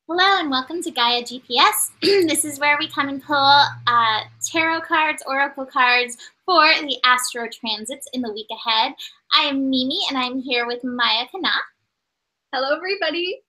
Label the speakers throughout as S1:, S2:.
S1: Hello and welcome to Gaia GPS. This is where we come and pull tarot cards, oracle cards for the astro transits in the week ahead. I am Mimi and I'm here with Maya Kana.
S2: Hello, everybody.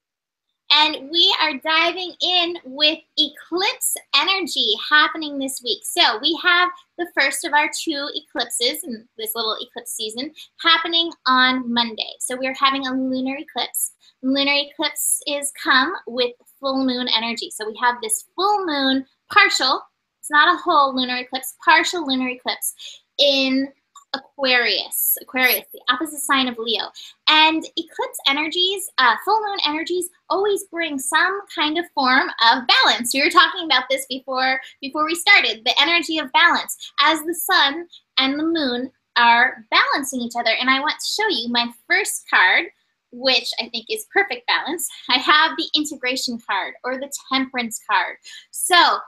S1: And we are diving in with eclipse energy happening this week. So we have the first of our two eclipses in this little eclipse season happening on Monday. So we're having a lunar eclipse. Lunar eclipse is come with full moon energy. So we have this full moon partial, it's not a whole lunar eclipse, partial lunar eclipse in Aquarius, the opposite sign of Leo. And eclipse energies, full moon energies, always bring some kind of form of balance. We were talking about this before we started, the energy of balance, as the sun and the moon are balancing each other. And I want to show you my first card, which I think is perfect balance. I have the integration card or the temperance card. So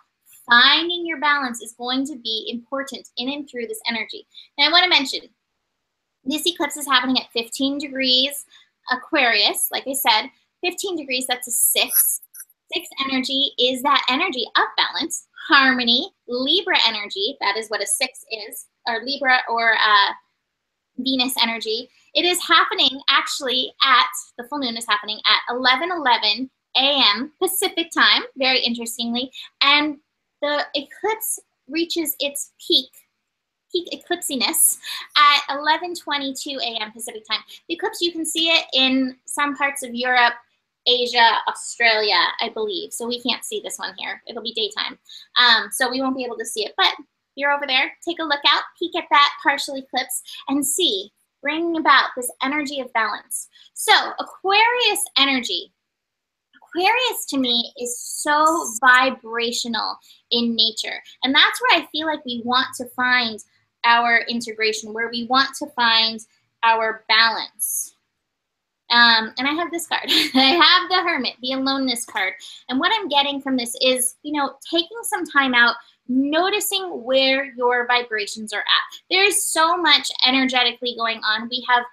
S1: finding your balance is going to be important in and through this energy. And I want to mention, this eclipse is happening at 15 degrees Aquarius. Like I said, 15 degrees, that's a 6. 6 energy is that energy of balance, harmony, Libra energy. That is what a 6 is, or Libra or Venus energy. It is happening actually at, the full moon is happening at 11:11 a.m. Pacific time, very interestingly. And the eclipse reaches its peak eclipsiness at 11:22 a.m. Pacific time. The eclipse, you can see it in some parts of Europe, Asia, Australia, I believe. So we can't see this one here. It'll be daytime. So we won't be able to see it. But you're over there, take a look out, peek at that partial eclipse and see, bringing about this energy of balance. So Aquarius energy. Aquarius to me is so vibrational in nature. And that's where I feel like we want to find our integration, where we want to find our balance. And I have this card. I have the Hermit, the aloneness card. And what I'm getting from this is, you know, taking some time out, noticing where your vibrations are at. There is so much energetically going on. We have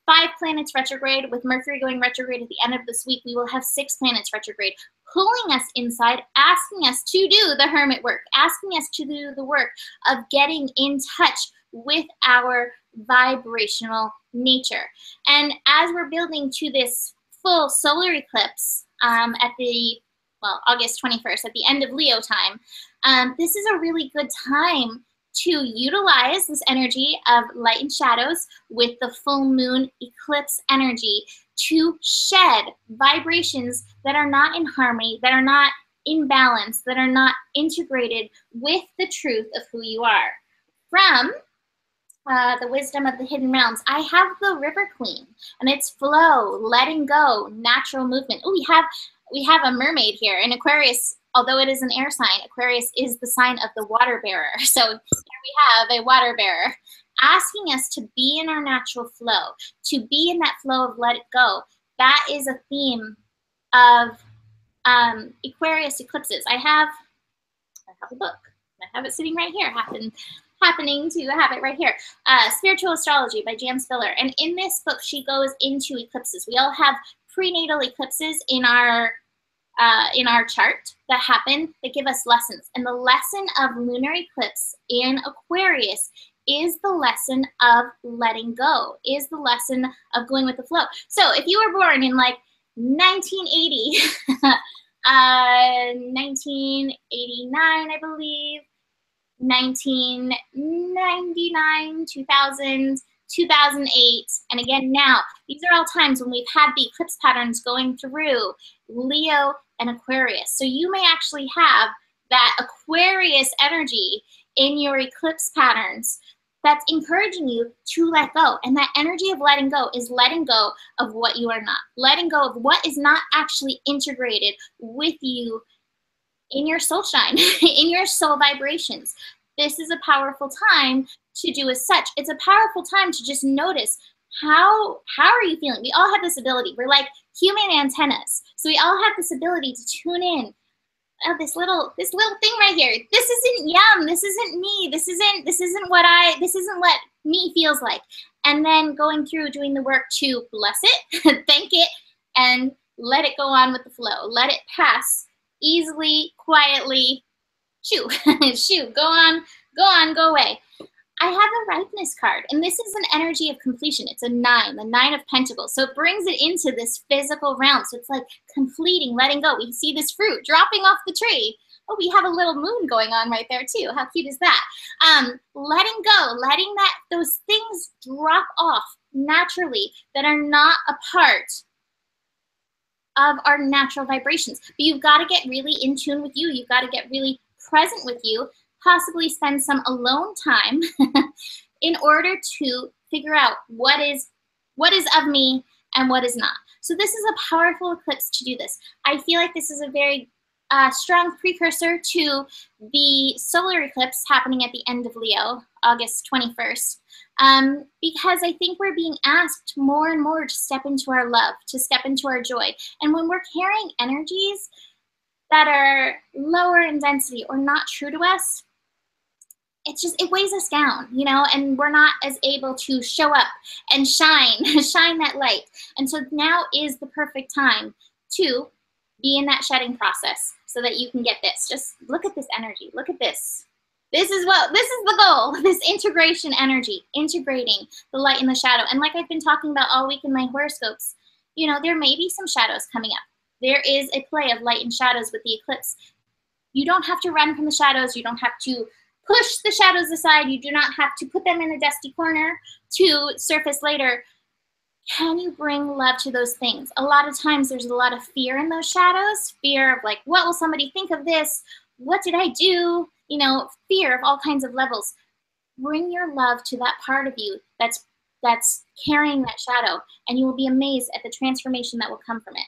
S1: 5 planets retrograde. With Mercury going retrograde at the end of this week, we will have 6 planets retrograde, pulling us inside, asking us to do the hermit work, asking us to do the work of getting in touch with our vibrational nature. And as we're building to this full solar eclipse at the, well, August 21st, at the end of Leo time, this is a really good time to utilize this energy of light and shadows with the full moon eclipse energy to shed vibrations that are not in harmony, that are not in balance, that are not integrated with the truth of who you are. From the wisdom of the hidden realms, I have the River Queen, and it's flow, letting go, natural movement. Oh, we have a mermaid here in Aquarius. Although it is an air sign, Aquarius is the sign of the water bearer. So here we have a water bearer asking us to be in our natural flow, to be in that flow of let it go. That is a theme of Aquarius eclipses. I have a book. I have it sitting right here, happening to have it right here. Spiritual Astrology by Jan Spiller. And in this book, she goes into eclipses. We all have prenatal eclipses in our chart that happen, that give us lessons. And the lesson of lunar eclipse in Aquarius is the lesson of letting go, is the lesson of going with the flow. So if you were born in like 1980, 1989, I believe, 1999, 2000, 2008, and again now, these are all times when we've had the eclipse patterns going through Leo and Aquarius. So you may actually have that Aquarius energy in your eclipse patterns that's encouraging you to let go. And that energy of letting go is letting go of what you are not, letting go of what is not actually integrated with you in your soul shine, in your soul vibrations. This is a powerful time to do as such. It's a powerful time to just notice how are you feeling? We all have this ability. We're like human antennas. So we all have this ability to tune in. Oh, this little thing right here. This isn't yum. This isn't me. This isn't what me feels like. And then going through doing the work to bless it, thank it, and let it go on with the flow. Let it pass easily, quietly. Shoo, shoo, go on, go away. I have a ripeness card, and this is an energy of completion. It's a 9, the 9 of Pentacles. So it brings it into this physical realm. So it's like completing, letting go. We see this fruit dropping off the tree. Oh, we have a little moon going on right there too. How cute is that? Letting go, letting those things drop off naturally that are not a part of our natural vibrations. But you've got to get really in tune with you. You've got to get really present with you, possibly spend some alone time in order to figure out what is of me and what is not. So this is a powerful eclipse to do this. I feel like this is a very strong precursor to the solar eclipse happening at the end of Leo, August 21st, because I think we're being asked more and more to step into our love, to step into our joy. And when we're carrying energies that are lower in density or not true to us, it weighs us down, you know, and we're not as able to show up and shine that light. And so now is the perfect time to be in that shedding process so that you can get this. Just look at this energy. Look at this. This is the goal, this integration energy, integrating the light and the shadow. And like I've been talking about all week in my horoscopes, you know, there may be some shadows coming up. There is a play of light and shadows with the eclipse. You don't have to run from the shadows. You don't have to push the shadows aside. You do not have to put them in a dusty corner to surface later. Can you bring love to those things? A lot of times there's a lot of fear in those shadows, fear of like, what will somebody think of this? What did I do? You know, fear of all kinds of levels. Bring your love to that part of you that's carrying that shadow, and you will be amazed at the transformation that will come from it.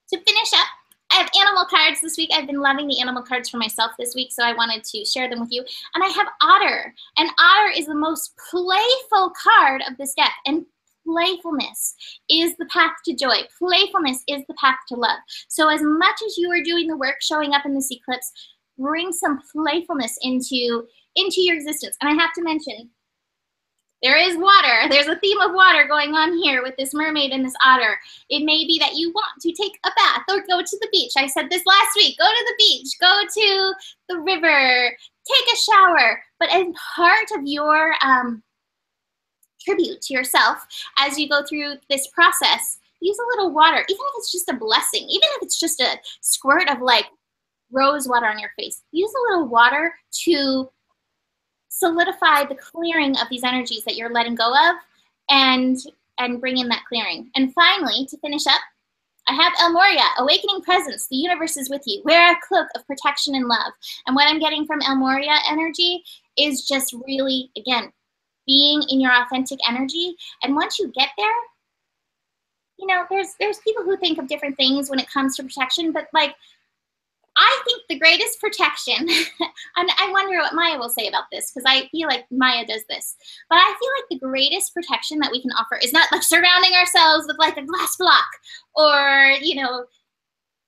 S1: To finish up, I have animal cards this week. I've been loving the animal cards for myself this week, so I wanted to share them with you. And I have Otter, and Otter is the most playful card of this deck, and playfulness is the path to joy. Playfulness is the path to love. So as much as you are doing the work showing up in this eclipse, bring some playfulness into your existence. And I have to mention, there is water. There's a theme of water going on here with this mermaid and this otter. It may be that you want to take a bath or go to the beach. I said this last week. Go to the beach. Go to the river. Take a shower. But as part of your tribute to yourself as you go through this process, use a little water, even if it's just a blessing, even if it's just a squirt of like rose water on your face. Use a little water to solidify the clearing of these energies that you're letting go of and bring in that clearing. And finally, to finish up, I have El Moria, awakening presence. The universe is with you. Wear a cloak of protection and love. And what I'm getting from El Moria energy is just really, again, being in your authentic energy. And once you get there, you know, there's people who think of different things when it comes to protection, but like, I think the greatest protection, and I wonder what Maya will say about this, because I feel like Maya does this, but I feel like the greatest protection that we can offer is not like surrounding ourselves with like a glass block or, you know,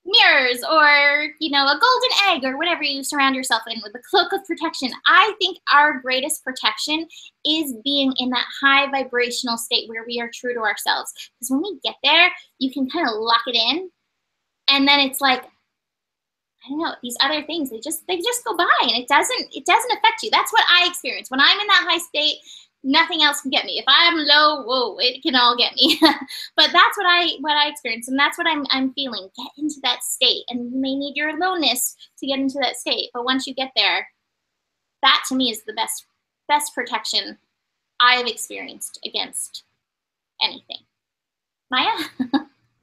S1: mirrors or, you know, a golden egg or whatever you surround yourself in with a cloak of protection. I think our greatest protection is being in that high vibrational state where we are true to ourselves. Because when we get there, you can kind of lock it in, and then it's like, I don't know, these other things, they just go by, and it doesn't affect you. That's what I experience. When I'm in that high state, nothing else can get me. If I'm low, whoa, it can all get me. But that's what I experience, and that's what I'm feeling. Get into that state, and you may need your aloneness to get into that state. But once you get there, that to me is the best protection I have experienced against anything. Maya?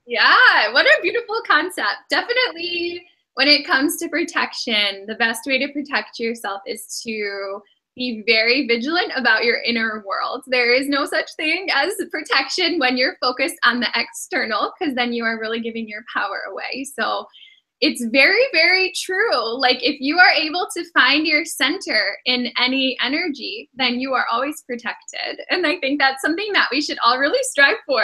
S2: Yeah, what a beautiful concept. Definitely, when it comes to protection, the best way to protect yourself is to be very vigilant about your inner world. There is no such thing as protection when you're focused on the external, because then you are really giving your power away. So it's very, very true. Like if you are able to find your center in any energy, then you are always protected. And I think that's something that we should all really strive for.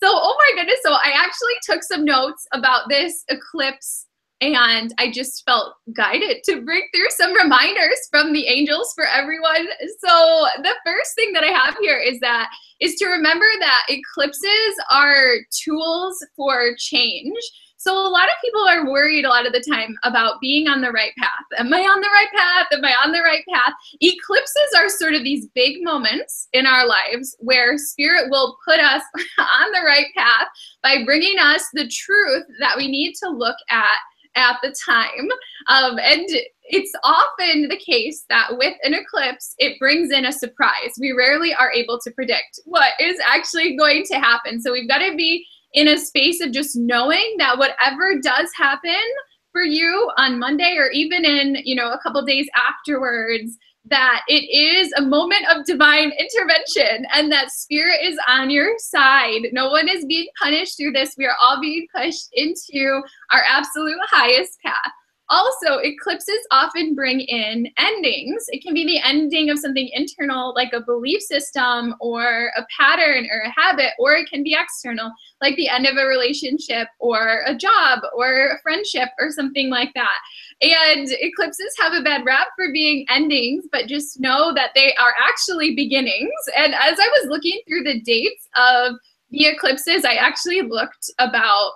S2: So, oh my goodness. So I actually took some notes about this eclipse And I just felt guided to bring through some reminders from the angels for everyone. So the first thing that I have here is to remember that eclipses are tools for change. So a lot of people are worried a lot of the time about being on the right path. Am I on the right path? Am I on the right path? Eclipses are sort of these big moments in our lives where spirit will put us on the right path by bringing us the truth that we need to look at the time. And it's often the case that with an eclipse, it brings in a surprise. We rarely are able to predict what is actually going to happen. So we've got to be in a space of just knowing that whatever does happen for you on Monday, or even in, you know, a couple days afterwards, that it is a moment of divine intervention and that spirit is on your side. No one is being punished through this. We are all being pushed into our absolute highest path. Also, eclipses often bring in endings. It can be the ending of something internal, like a belief system or a pattern or a habit, or it can be external, like the end of a relationship or a job or a friendship or something like that. And eclipses have a bad rap for being endings, but just know that they are actually beginnings. And as I was looking through the dates of the eclipses, I actually looked about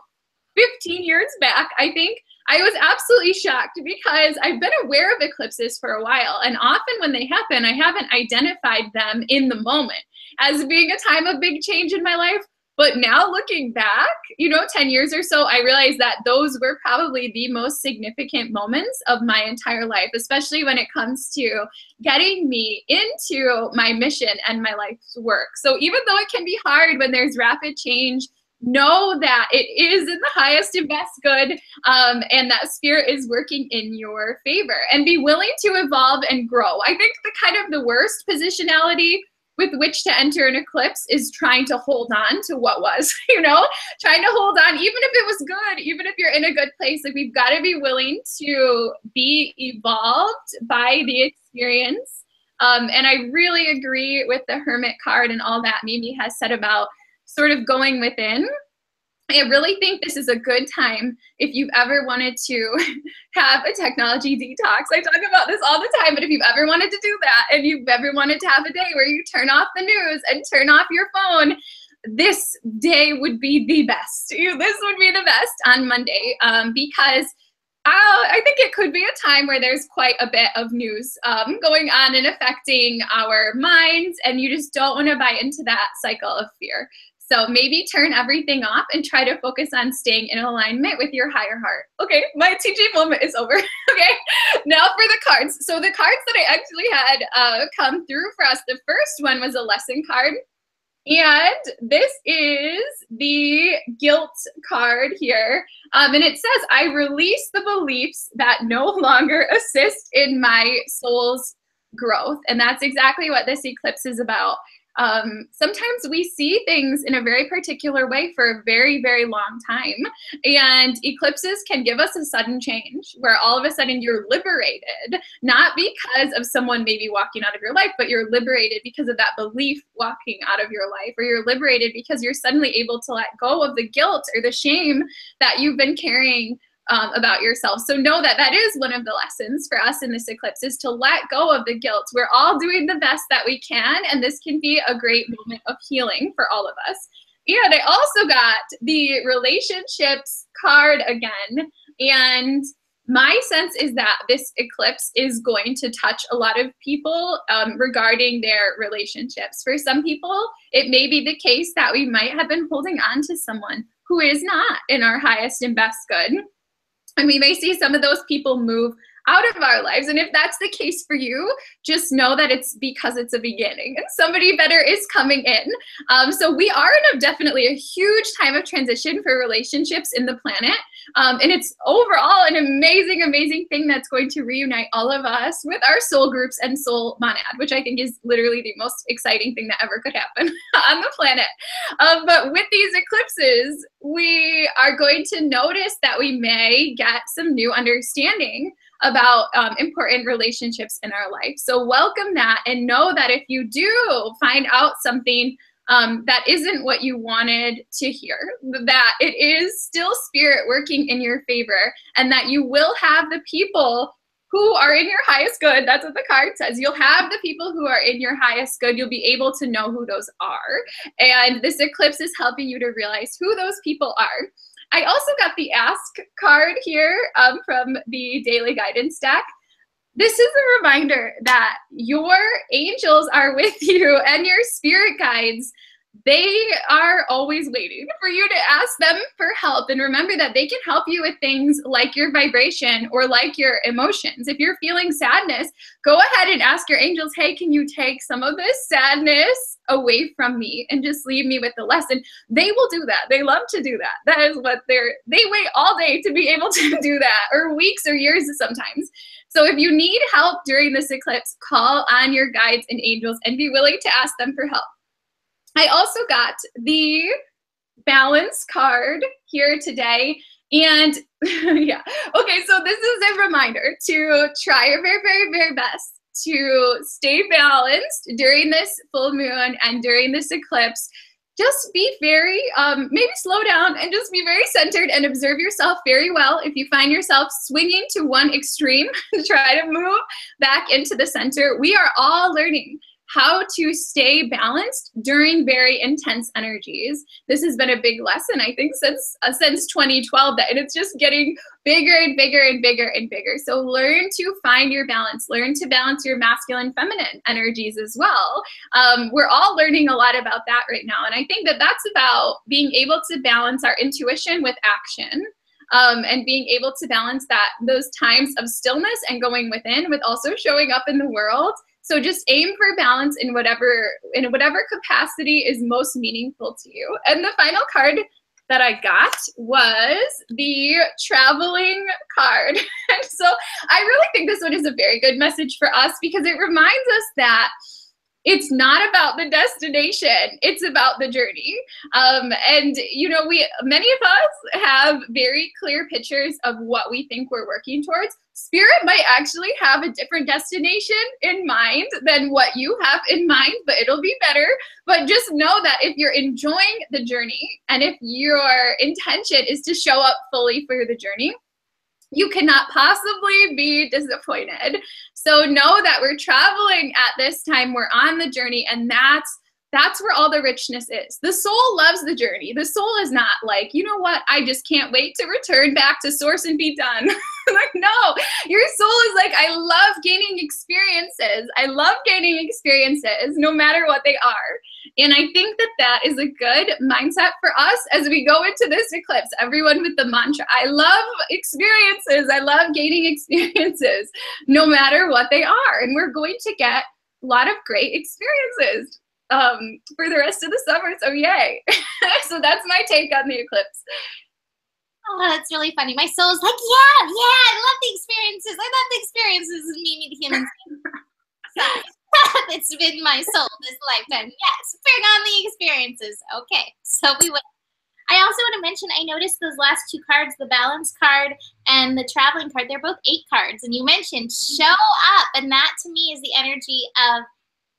S2: 15 years back, I think. I was absolutely shocked because I've been aware of eclipses for a while, and often when they happen, I haven't identified them in the moment as being a time of big change in my life. But now looking back, you know, 10 years or so, I realized that those were probably the most significant moments of my entire life, especially when it comes to getting me into my mission and my life's work. So even though it can be hard when there's rapid change, know that it is in the highest and best good, and that spirit is working in your favor. And be willing to evolve and grow. I think the worst positionality with which to enter an eclipse is trying to hold on to what was, you know, trying to hold on, even if it was good, even if you're in a good place. Like, we've got to be willing to be evolved by the experience. And I really agree with the Hermit card and all that Mimi has said about sort of going within. I really think this is a good time if you've ever wanted to have a technology detox. I talk about this all the time, but if you've ever wanted to do that and you've ever wanted to have a day where you turn off the news and turn off your phone, this day would be the best. This would be the best on Monday, because I think it could be a time where there's quite a bit of news going on and affecting our minds, and you just don't want to buy into that cycle of fear. So maybe turn everything off and try to focus on staying in alignment with your higher heart. Okay, my teaching moment is over. Okay, now for the cards. So the cards that I actually had come through for us, the first one was a lesson card. And this is the guilt card here. And it says, I release the beliefs that no longer assist in my soul's growth. And that's exactly what this eclipse is about. Sometimes we see things in a very particular way for a very, very long time. And eclipses can give us a sudden change where all of a sudden you're liberated, not because of someone maybe walking out of your life, but you're liberated because of that belief walking out of your life, or you're liberated because you're suddenly able to let go of the guilt or the shame that you've been carrying about yourself. So know that that is one of the lessons for us in this eclipse, is to let go of the guilt. We're all doing the best that we can, and this can be a great moment of healing for all of us. And I also got the relationships card again, and my sense is that this eclipse is going to touch a lot of people regarding their relationships. For some people, it may be the case that we might have been holding on to someone who is not in our highest and best good. And we may see some of those people move out of our lives. And if that's the case for you, just know that it's because it's a beginning and somebody better is coming in. So we are in definitely a huge time of transition for relationships in the planet. And it's overall an amazing, amazing thing that's going to reunite all of us with our soul groups and soul monad, which I think is literally the most exciting thing that ever could happen on the planet. But with these eclipses, we are going to notice that we may get some new understanding about important relationships in our life. So welcome that, and know that if you do find out something that isn't what you wanted to hear, that it is still spirit working in your favor, and that you will have the people who are in your highest good. That's what the card says. You'll have the people who are in your highest good. You'll be able to know who those are. And this eclipse is helping you to realize who those people are. I also got the Ask card here from the Daily Guidance deck. This is a reminder that your angels are with you and your spirit guides. They are always waiting for you to ask them for help. And remember that they can help you with things like your vibration or like your emotions. If you're feeling sadness, go ahead and ask your angels, hey, can you take some of this sadness away from me and just leave me with the lesson? They will do that. They love to do that. That is what they wait all day to be able to do that, or weeks or years sometimes. So if you need help during this eclipse, call on your guides and angels and be willing to ask them for help. I also got the balance card here today. And yeah, okay, so this is a reminder to try your very, very, very best to stay balanced during this full moon and during this eclipse. Just be very, maybe slow down and just be very centered and observe yourself very well. If you find yourself swinging to one extreme, try to move back into the center. We are all learning how to stay balanced during very intense energies. This has been a big lesson, I think, since 2012, and it's just getting bigger and bigger and bigger and bigger. So learn to find your balance. Learn to balance your masculine, feminine energies as well. We're all learning a lot about that right now, and I think that that's about being able to balance our intuition with action. And being able to balance those times of stillness and going within with also showing up in the world. So just aim for balance in whatever capacity is most meaningful to you. And the final card that I got was the traveling card. And so I really think this one is a very good message for us because it reminds us that it's not about the destination, it's about the journey. And you know, many of us have very clear pictures of what we think we're working towards. Spirit might actually have a different destination in mind than what you have in mind, but it'll be better. But just know that if you're enjoying the journey and if your intention is to show up fully for the journey, you cannot possibly be disappointed. So know that we're traveling at this time, we're on the journey, and that's where all the richness is. The soul loves the journey. The soul is not like, you know what, I just can't wait to return back to source and be done. Like, no, your soul is like, I love gaining experiences. I love gaining experiences no matter what they are. And I think that that is a good mindset for us as we go into this eclipse. Everyone with the mantra, I love experiences. I love gaining experiences no matter what they are. And we're going to get a lot of great experiences for the rest of the summer, so yay. So that's my take on the eclipse.
S1: Oh, that's really funny. My soul's like, yeah, I love the experiences. I love the experiences of me, the human. It's been my soul this lifetime. Yes, bring on the experiences. Okay, so we would. I also want to mention, I noticed those last two cards, the balance card and the traveling card, they're both 8 cards. And you mentioned show up, and that to me is the energy of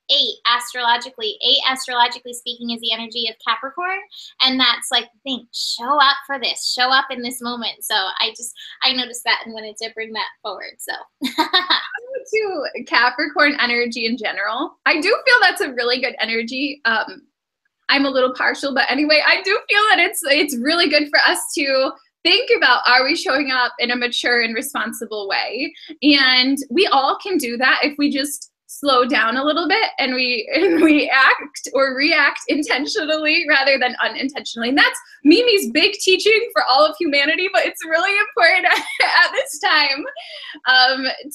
S1: 8 astrologically. 8 astrologically speaking is the energy of Capricorn, and that's like the thing, show up for this, show up in this moment. So I noticed that and wanted to bring that forward. So
S2: to Capricorn energy in general, I do feel that's a really good energy. I'm a little partial, but anyway, I do feel that it's really good for us to think about, are we showing up in a mature and responsible way? And we all can do that if we just slow down a little bit and we act or react intentionally rather than unintentionally. And that's Mimi's big teaching for all of humanity, but it's really important at this time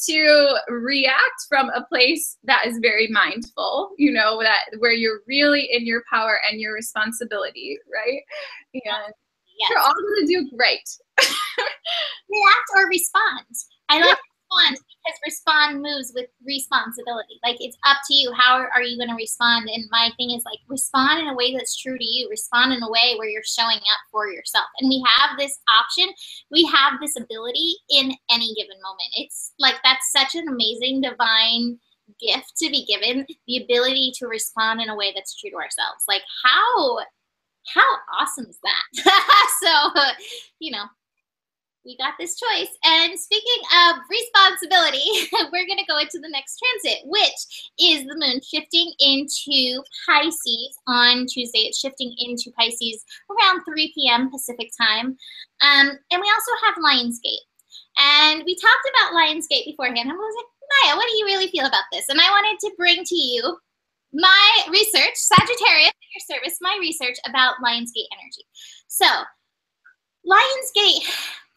S2: to react from a place that is very mindful, you know, that where you're really in your power and your responsibility, right? And yes. We're all gonna do great.
S1: React or respond. I like respond because respond moves with responsibility. Like, it's up to you. How are you going to respond? And my thing is, like, respond in a way that's true to you. Respond in a way where you're showing up for yourself. And we have this option. We have this ability in any given moment. It's like, that's such an amazing divine gift to be given, the ability to respond in a way that's true to ourselves. Like how awesome is that? So, you know, we got this choice. And speaking of responsibility, we're going to go into the next transit, which is the moon shifting into Pisces on Tuesday. It's shifting into Pisces around 3 p.m. Pacific time. And we also have Lionsgate. And we talked about Lionsgate beforehand. I was like, Maya, what do you really feel about this? And I wanted to bring to you my research, Sagittarius at your service, my research about Lionsgate energy. So, Lionsgate,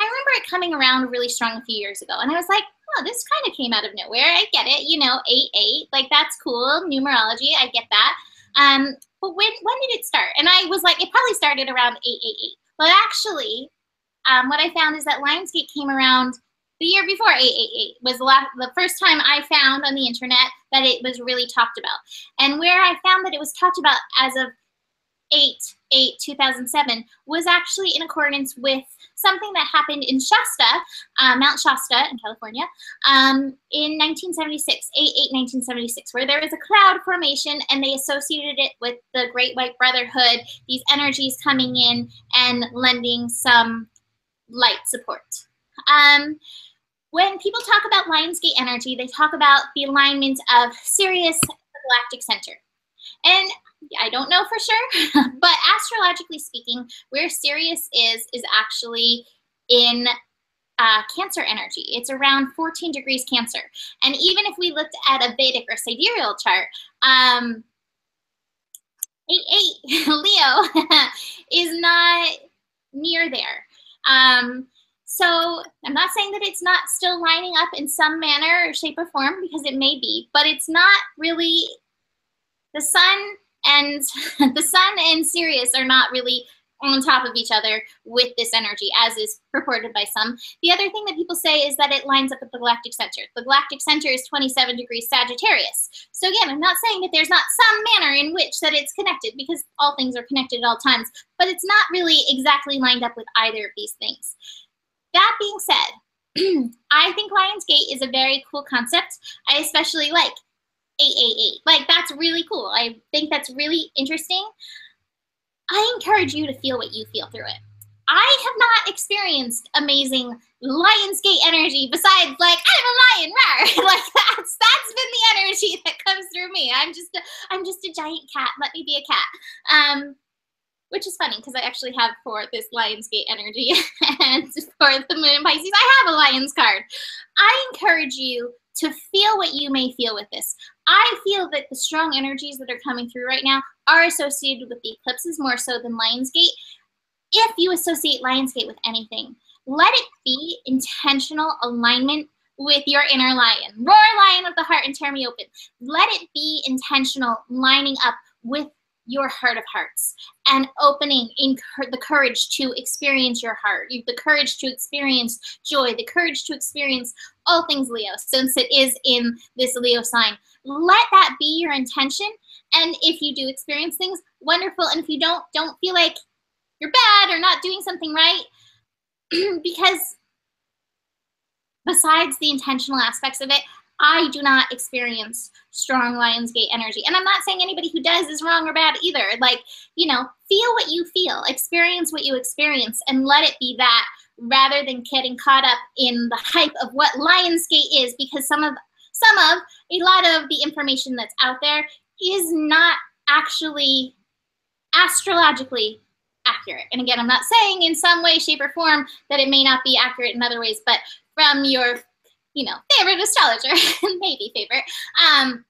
S1: I remember it coming around really strong a few years ago, and I was like, oh, this kind of came out of nowhere. I get it, you know, 8-8, like that's cool, numerology, I get that. But when did it start? And I was like, it probably started around 888. But actually, what I found is that Lionsgate came around the year before 888 was the first time I found on the internet that it was really talked about. And where I found that it was talked about as of 8/8/2007 was actually in accordance with something that happened in Shasta, Mount Shasta in California, in 1976, 8/8/1976, where there was a cloud formation and they associated it with the Great White Brotherhood, these energies coming in and lending some light support. When people talk about Lionsgate energy, they talk about the alignment of Sirius and the galactic center. And I don't know for sure, but astrologically speaking, where Sirius is actually in Cancer energy. It's around 14 degrees Cancer. And even if we looked at a Vedic or sidereal chart, 8/8 Leo is not near there. So I'm not saying that it's not still lining up in some manner or shape or form, because it may be, but it's not really. The sun and Sirius are not really on top of each other with this energy, as is purported by some. The other thing that people say is that it lines up with the galactic center. The galactic center is 27 degrees Sagittarius. So again, I'm not saying that there's not some manner in which that it's connected, because all things are connected at all times, but it's not really exactly lined up with either of these things. That being said, I think Lionsgate is a very cool concept. I especially like 888. Like, that's really cool. I think that's really interesting. I encourage you to feel what you feel through it. I have not experienced amazing Lionsgate energy besides, like, I'm a lion, rawr. Like, that's been the energy that comes through me. I'm just a giant cat. Let me be a cat. Which is funny, because I actually have for this Lionsgate energy and for the moon in Pisces, I have a lion's card. I encourage you to feel what you may feel with this. I feel that the strong energies that are coming through right now are associated with the eclipses more so than Lionsgate. If you associate Lionsgate with anything, let it be intentional alignment with your inner lion. Roar, lion of the heart, and tear me open. Let it be intentional lining up with your heart of hearts and opening in the courage to experience your heart, the courage to experience joy, the courage to experience all things Leo, since it is in this Leo sign. Let that be your intention. And if you do experience things, wonderful. And if you don't feel like you're bad or not doing something right, because besides the intentional aspects of it, I do not experience strong Lionsgate energy. And I'm not saying anybody who does is wrong or bad either. Like, you know, feel what you feel, experience what you experience, and let it be that, rather than getting caught up in the hype of what Lionsgate is, because a lot of the information that's out there is not actually astrologically accurate. And again, I'm not saying in some way, shape, or form that it may not be accurate in other ways, but from your favorite astrologer, maybe favorite,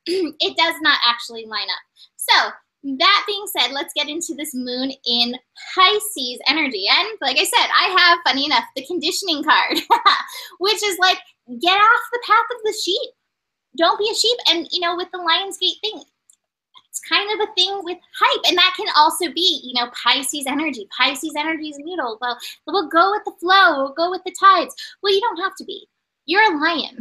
S1: it does not actually line up. So that being said, let's get into this moon in Pisces energy. And like I said, I have, funny enough, the conditioning card, which is like, get off the path of the sheep. Don't be a sheep. And, with the Lionsgate thing, it's kind of a thing with hype. And that can also be, Pisces energy. Pisces energy is mutable. Well, we'll go with the flow. We'll go with the tides. Well, you don't have to be. You're a lion.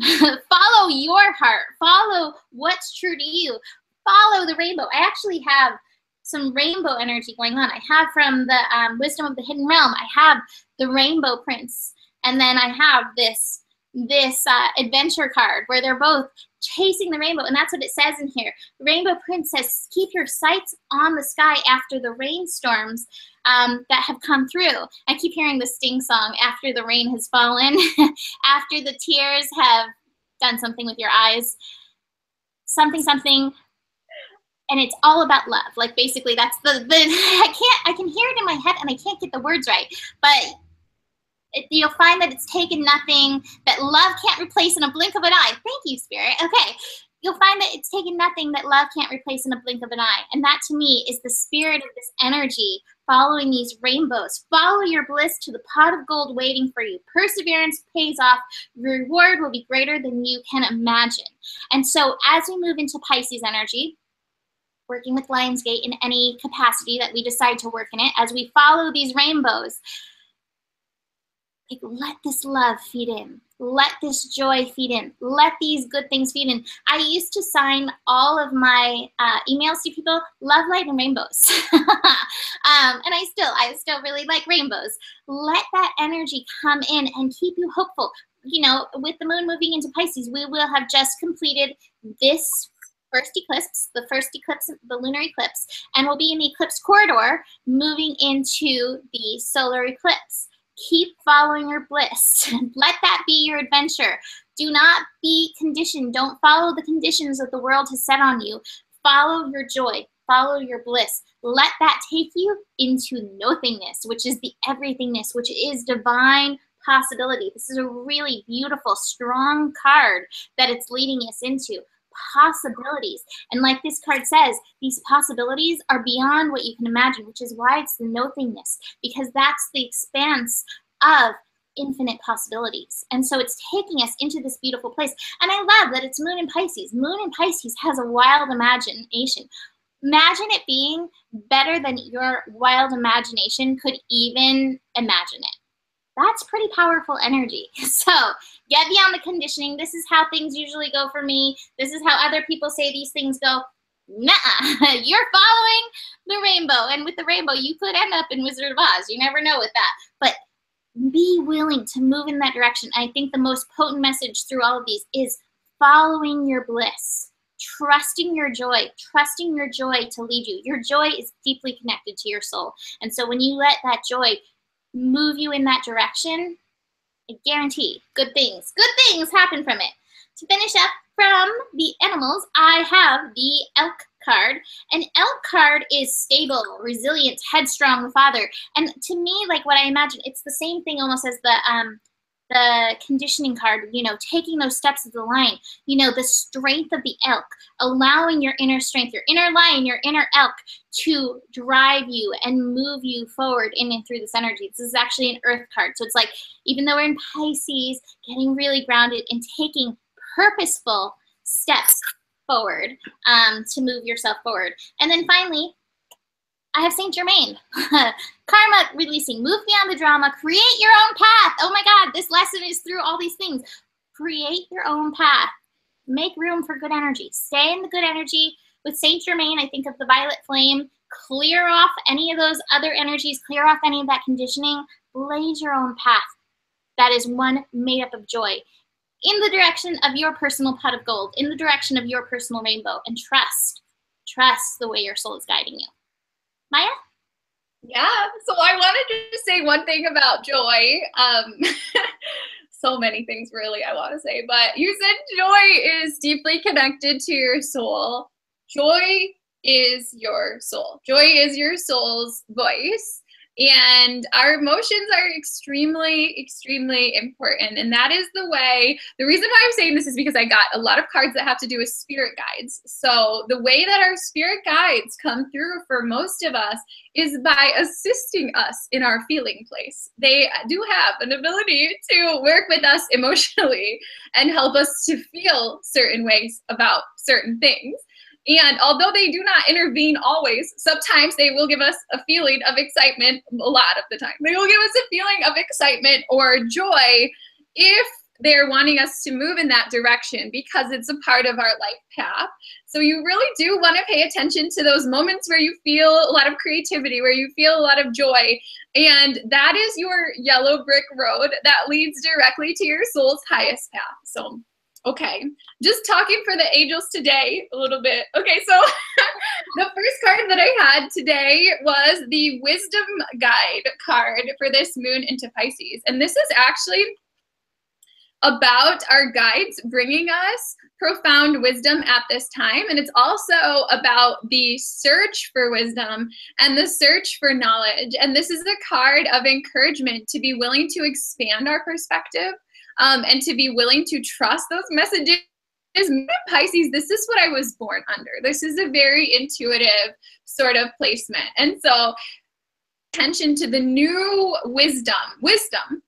S1: Follow your heart. Follow what's true to you. Follow the rainbow. I actually have some rainbow energy going on. I have from the Wisdom of the Hidden Realm. I have the Rainbow Prince. And then I have this adventure card where they're both chasing the rainbow. And that's what it says in here. Rainbow Prince says, keep your sights on the sky after the rainstorms that have come through. I keep hearing the Sting song, after the rain has fallen, after the tears have done something with your eyes, something, something. And it's all about love. Like, basically, that's I can hear it in my head and I can't get the words right. But you'll find that it's taken nothing that love can't replace in a blink of an eye. Thank you, Spirit. Okay. You'll find that it's taken nothing that love can't replace in a blink of an eye. And that, to me, is the spirit of this energy, following these rainbows. Follow your bliss to the pot of gold waiting for you. Perseverance pays off. Your reward will be greater than you can imagine. And so as we move into Pisces energy, working with Lionsgate in any capacity that we decide to work in it, as we follow these rainbows, like, let this love feed in. Let this joy feed in. Let these good things feed in. I used to sign all of my emails to people, love, light, and rainbows. And I still really like rainbows. Let that energy come in and keep you hopeful. You know, with the moon moving into Pisces, we will have just completed this first eclipse, the lunar eclipse, and we'll be in the eclipse corridor moving into the solar eclipse. Keep following your bliss. Let that be your adventure. Do not be conditioned. Don't follow the conditions that the world has set on you. Follow your joy. Follow your bliss. Let that take you into nothingness, which is the everythingness, which is divine possibility. This is a really beautiful, strong card that it's leading us into. Possibilities. And like this card says, these possibilities are beyond what you can imagine, which is why it's the nothingness, because that's the expanse of infinite possibilities. And so it's taking us into this beautiful place. And I love that it's moon in Pisces. Moon in Pisces has a wild imagination. Imagine it being better than your wild imagination could even imagine it. That's pretty powerful energy. So get beyond the conditioning. This is how things usually go for me. This is how other people say these things go. Nuh-uh. You're following the rainbow. And with the rainbow, you could end up in Wizard of Oz. You never know with that. But be willing to move in that direction. I think the most potent message through all of these is following your bliss. Trusting your joy to lead you. Your joy is deeply connected to your soul. And so when you let that joy move you in that direction, I guarantee good things happen from it. To finish up from the animals, I have the elk card. An elk card is stable, resilient, headstrong, the father. And to me, like what I imagine, it's the same thing almost as the conditioning card, you know, taking those steps of the lion, you know, the strength of the elk, allowing your inner strength, your inner lion, your inner elk to drive you and move you forward in and through this energy. This is actually an earth card. So it's like, even though we're in Pisces, getting really grounded and taking purposeful steps forward to move yourself forward. And then finally, I have Saint Germain. Karma releasing. Move beyond the drama. Create your own path. Oh my God, this lesson is through all these things. Create your own path. Make room for good energy. Stay in the good energy. With Saint Germain, I think of the violet flame. Clear off any of those other energies. Clear off any of that conditioning. Blaze your own path. That is one made up of joy. In the direction of your personal pot of gold. In the direction of your personal rainbow. And trust. Trust the way your soul is guiding you. Maya?
S2: Yeah, so I wanted to say one thing about joy. So many things really I want to say, but you said joy is deeply connected to your soul. Joy is your soul. Joy is your soul's voice. And our emotions are extremely, extremely important. And that is the way, the reason why I'm saying this is because I got a lot of cards that have to do with spirit guides. So the way that our spirit guides come through for most of us is by assisting us in our feeling place. They do have an ability to work with us emotionally and help us to feel certain ways about certain things. And although they do not intervene always, sometimes they will give us a feeling of excitement, a lot of the time. They will give us a feeling of excitement or joy if they're wanting us to move in that direction because it's a part of our life path. So you really do want to pay attention to those moments where you feel a lot of creativity, where you feel a lot of joy. And that is your yellow brick road that leads directly to your soul's highest path. So Okay, just talking for the angels today a little bit. Okay, so the first card that I had today was the Wisdom Guide card for this moon into Pisces. And this is actually about our guides bringing us profound wisdom at this time. And it's also about the search for wisdom and the search for knowledge. And this is a card of encouragement to be willing to expand our perspective and to be willing to trust those messages. Pisces, this is what I was born under. This is a very intuitive sort of placement. And so attention to the new wisdom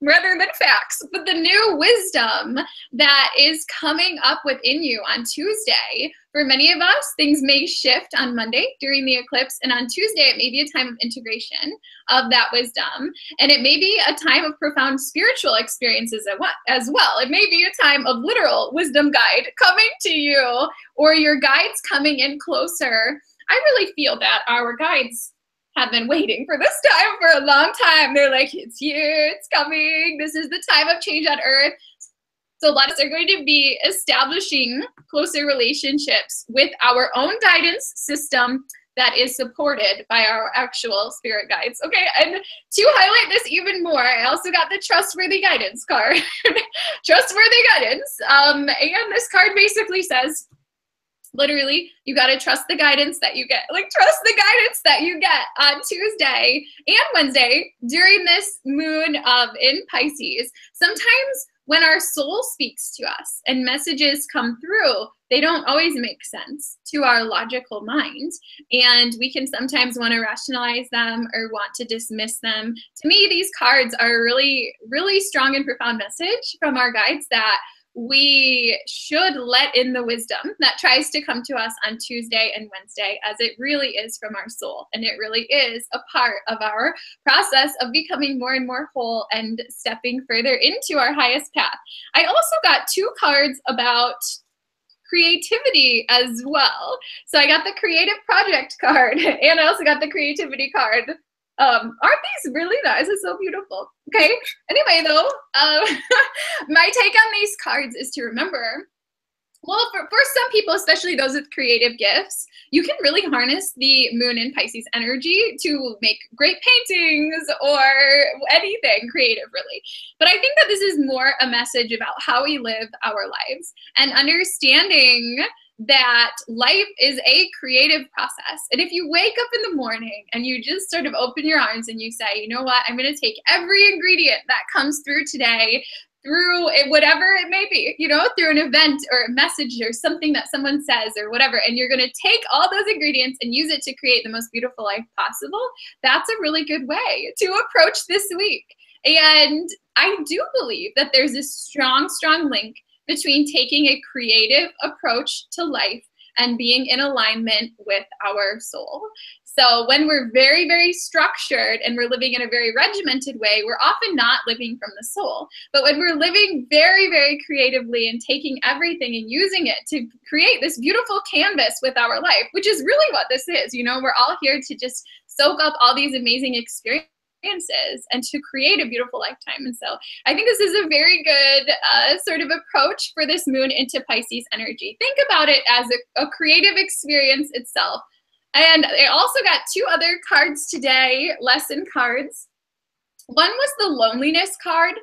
S2: rather than facts, but the new wisdom that is coming up within you on Tuesday. For many of us, things may shift on Monday during the eclipse, and on Tuesday it may be a time of integration of that wisdom, and it may be a time of profound spiritual experiences as well. It may be a time of literal wisdom guide coming to you, or your guides coming in closer. I really feel that our guides have been waiting for this time for a long time. They're like, it's here, it's coming. This is the time of change on Earth. So a lot of us are going to be establishing closer relationships with our own guidance system that is supported by our actual spirit guides. Okay, and to highlight this even more, I also got the trustworthy guidance card. Trustworthy guidance. And this card basically says, literally, you got to trust the guidance that you get. Like, trust the guidance that you get on Tuesday and Wednesday during this moon in Pisces. Sometimes when our soul speaks to us and messages come through, they don't always make sense to our logical mind. And we can sometimes want to rationalize them or want to dismiss them. To me, these cards are a really, really strong and profound message from our guides that we should let in the wisdom that tries to come to us on Tuesday and Wednesday, as it really is from our soul. And it really is a part of our process of becoming more and more whole and stepping further into our highest path. I also got 2 cards about creativity as well. So I got the creative project card and I also got the creativity card. Aren't these really nice? It's so beautiful. Okay. Anyway, though, my take on these cards is to remember, well, for some people, especially those with creative gifts, you can really harness the moon in Pisces energy to make great paintings or anything creative, really. But I think that this is more a message about how we live our lives and understanding that life is a creative process. And if you wake up in the morning and you just sort of open your arms and you say, you know what, I'm going to take every ingredient that comes through today, through whatever it may be, you know, through an event or a message or something that someone says or whatever, and you're going to take all those ingredients and use it to create the most beautiful life possible, that's a really good way to approach this week. And I do believe that there's a strong, strong link between taking a creative approach to life and being in alignment with our soul. So when we're very, very structured and we're living in a very regimented way, we're often not living from the soul. But when we're living very, very creatively and taking everything and using it to create this beautiful canvas with our life, which is really what this is, you know, we're all here to just soak up all these amazing experiences and to create a beautiful lifetime. And so I think this is a very good sort of approach for this moon into Pisces energy. Think about it as a creative experience itself. And I also got 2 other cards today, lesson cards. One was the loneliness card.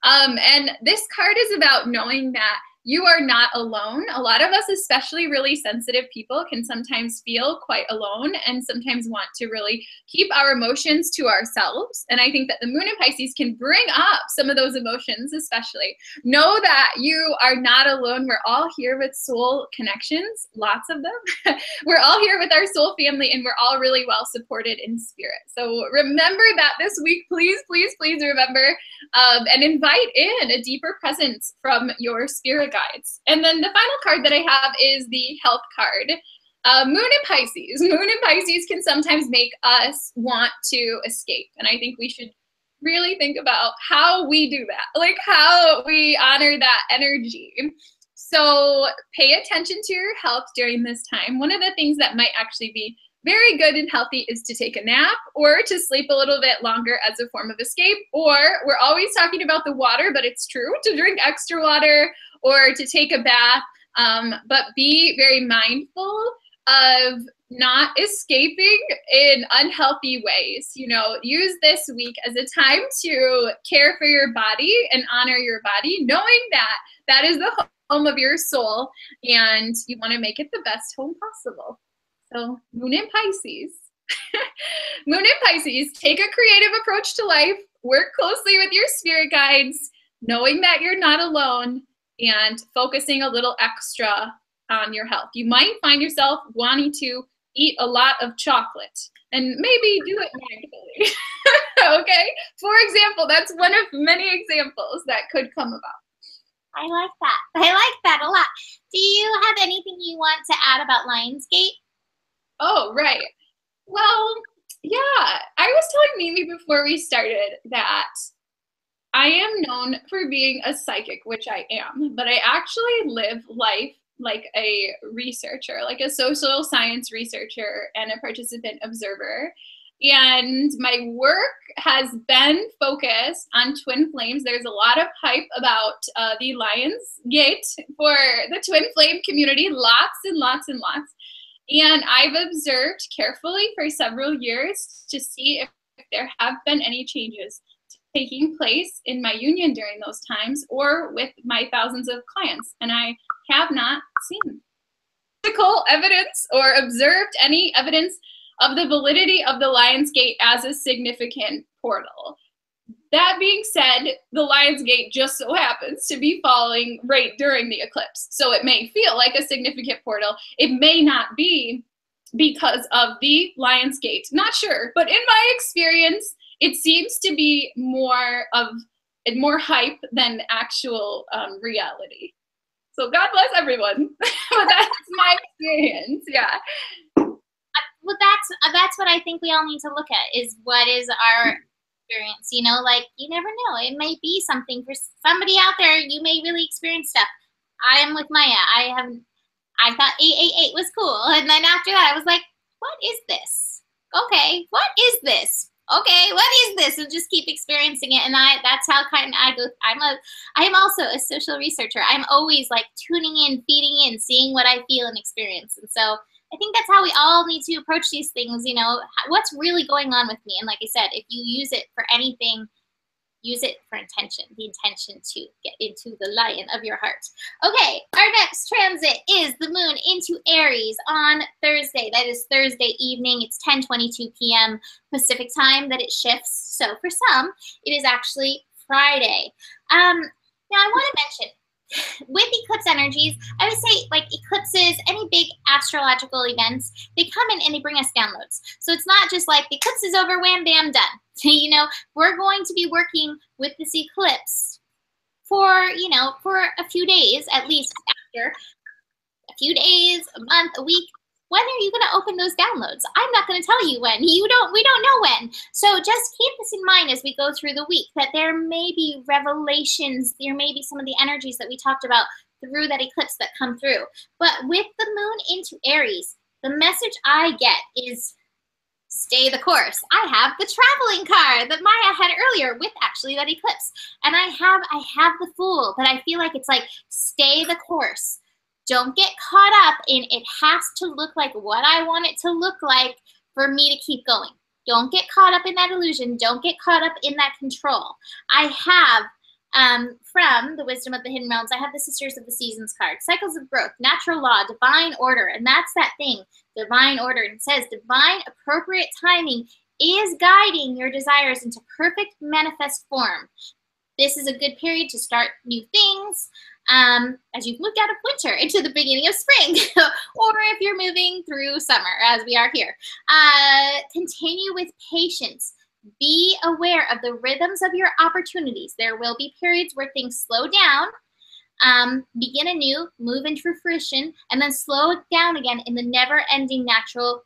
S2: And this card is about knowing that you are not alone. A lot of us, especially really sensitive people, can sometimes feel quite alone and sometimes want to really keep our emotions to ourselves. And I think that the moon in Pisces can bring up some of those emotions, especially. Know that you are not alone. We're all here with soul connections, lots of them. We're all here with our soul family, and we're all really well supported in spirit. So remember that this week, please, please, please remember and invite in a deeper presence from your spirit guides. And then the final card that I have is the health card. Moon in Pisces. Moon in Pisces can sometimes make us want to escape. And I think we should really think about how we do that, like how we honor that energy. So pay attention to your health during this time. One of the things that might actually be very good and healthy is to take a nap or to sleep a little bit longer as a form of escape. Or we're always talking about the water, but it's true, to drink extra water or to take a bath, but be very mindful of not escaping in unhealthy ways. You know, use this week as a time to care for your body and honor your body, knowing that that is the home of your soul and you want to make it the best home possible. So Moon in Pisces. Moon in Pisces, take a creative approach to life, work closely with your spirit guides, knowing that you're not alone, and focusing a little extra on your health. You might find yourself wanting to eat a lot of chocolate, and maybe do it mindfully. Okay? For example, that's one of many examples that could come about.
S1: I like that. I like that a lot. Do you have anything you want to add about Lionsgate?
S2: Oh, right. Well, yeah. I was telling Mimi before we started that I am known for being a psychic, which I am, but I actually live life like a researcher, like a social science researcher and a participant observer. And my work has been focused on twin flames. There's a lot of hype about the Lionsgate for the twin flame community, lots and lots and lots. And I've observed carefully for several years to see if there have been any changes taking place in my union during those times or with my thousands of clients. And I have not seen physical evidence or observed any evidence of the validity of the Lionsgate as a significant portal. That being said, the Lionsgate just so happens to be falling right during the eclipse. So it may feel like a significant portal. It may not be because of the Lionsgate. Not sure, but in my experience, it seems to be more hype than actual reality. So God bless everyone. But that's my experience. Yeah.
S1: Well, that's what I think we all need to look at, is what is our experience. You know, like, you never know. It may be something for somebody out there. You may really experience stuff. I am with Maya. I thought 888 was cool. And then after that, I was like, what is this? Okay, what is this? Okay, what is this? And just keep experiencing it. And that's how kind of I go. I am also a social researcher. I'm always like tuning in, feeding in, seeing what I feel and experience. And so I think that's how we all need to approach these things. You know, what's really going on with me? And like I said, if you use it for anything, use it for intention, the intention to get into the lion of your heart. Okay, our next transit is the moon into Aries on Thursday. That is Thursday evening. It's 10:22 p.m. Pacific time that it shifts. So for some, it is actually Friday. Now I want to mention, with eclipse energies, I would say, like, eclipses, any big astrological events, they come in and they bring us downloads. So it's not just like the eclipse is over, wham, bam, done. You know, we're going to be working with this eclipse for, you know, for a few days, at least after a few days, a month, a week. When are you going to open those downloads? I'm not going to tell you when. We don't know when. So just keep this in mind as we go through the week, that there may be revelations, there may be some of the energies that we talked about through that eclipse that come through. But with the moon into Aries, the message I get is stay the course. I have the traveling card that Maya had earlier with actually that eclipse. And I have the Fool, but I feel like it's like, stay the course. Don't get caught up in it has to look like what I want it to look like for me to keep going. Don't get caught up in that illusion. Don't get caught up in that control. I have, from the Wisdom of the Hidden Realms, I have the Sisters of the Seasons card, Cycles of Growth, Natural Law, Divine Order, and that's that thing, Divine Order. And it says divine appropriate timing is guiding your desires into perfect manifest form. This is a good period to start new things. As you've moved out of winter into the beginning of spring, or if you're moving through summer, as we are here. Continue with patience. Be aware of the rhythms of your opportunities. There will be periods where things slow down, begin anew, move into fruition, and then slow it down again in the never-ending natural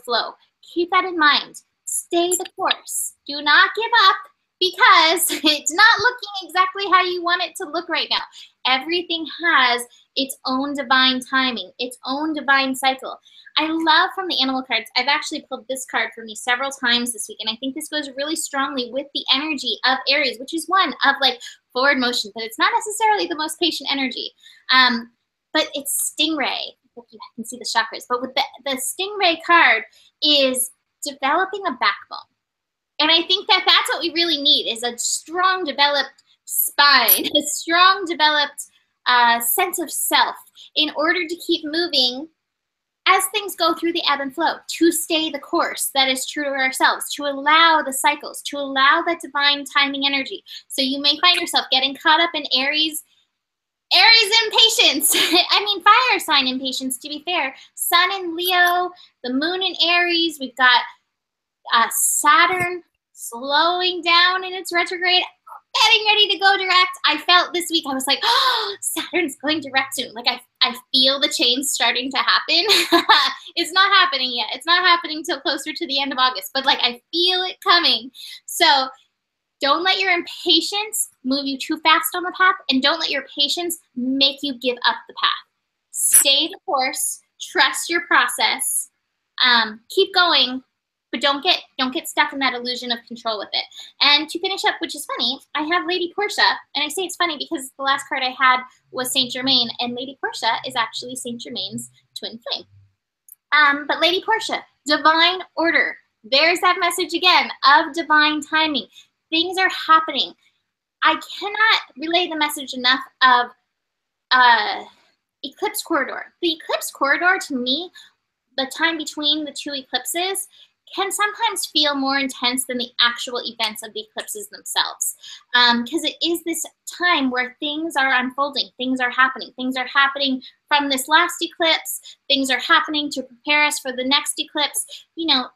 S1: flow. Keep that in mind. Stay the course. Do not give up, because it's not looking exactly how you want it to look right now. Everything has its own divine timing, its own divine cycle. I love from the animal cards, I've actually pulled this card for me several times this week, and I think this goes really strongly with the energy of Aries, which is one of like forward motion, but it's not necessarily the most patient energy. But it's Stingray. Hope you can see the chakras. But with the Stingray card is developing a backbone. And I think that that's what we really need, is a strong, developed spine, a strong, developed sense of self in order to keep moving as things go through the ebb and flow, to stay the course that is true to ourselves, to allow the cycles, to allow that divine timing energy. So you may find yourself getting caught up in Aries impatience. I mean, fire sign impatience, to be fair. Sun in Leo, the moon in Aries. We've got Saturn slowing down in its retrograde, getting ready to go direct. I felt this week, I was like, oh, Saturn's going direct soon. Like I feel the change starting to happen. It's not happening yet. It's not happening till closer to the end of August, but like I feel it coming. So don't let your impatience move you too fast on the path, and don't let your patience make you give up the path. Stay the course, trust your process, keep going, but don't get stuck in that illusion of control with it. And to finish up, which is funny, I have Lady Portia, and I say it's funny because the last card I had was Saint Germain, and Lady Portia is actually Saint Germain's twin flame. But Lady Portia, divine order. There's that message again of divine timing. Things are happening. I cannot relay the message enough of eclipse corridor. The eclipse corridor, to me, the time between the two eclipses, can sometimes feel more intense than the actual events of the eclipses themselves. Because it is this time where things are unfolding, things are happening from this last eclipse, things are happening to prepare us for the next eclipse. You know,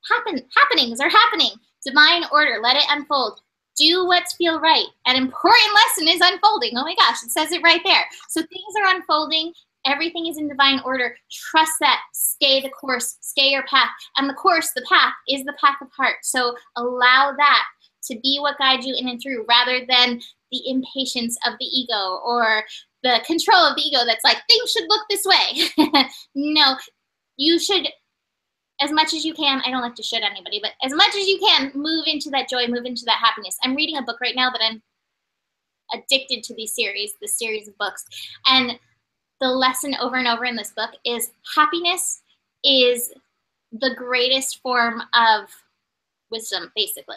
S1: happenings are happening. Divine order, let it unfold. Do what's feel right. An important lesson is unfolding. Oh my gosh, it says it right there. So things are unfolding. Everything is in divine order. Trust that. Stay the course. Stay your path. And the course, the path, is the path of heart. So allow that to be what guides you in and through, rather than the impatience of the ego or the control of the ego that's like, things should look this way. No, you should, as much as you can, I don't like to should anybody, but as much as you can, move into that joy, move into that happiness. I'm reading a book right now that I'm addicted to this series of books. And the lesson over and over in this book is happiness is the greatest form of wisdom, basically.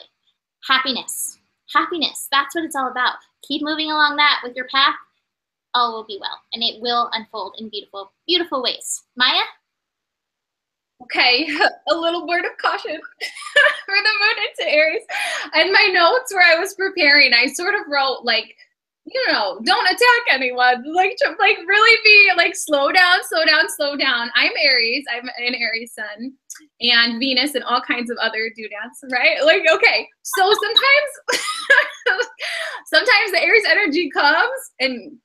S1: Happiness. Happiness. That's what it's all about. Keep moving along that with your path. All will be well. And it will unfold in beautiful, beautiful ways. Maya?
S2: Okay, a little word of caution for the moon into Aries. And my notes where I was preparing, I sort of wrote like, you know, don't attack anyone. Like really be like, slow down, slow down, slow down. I'm Aries. I'm an Aries sun and Venus and all kinds of other doodads, right? Like, okay. So sometimes the Aries energy comes and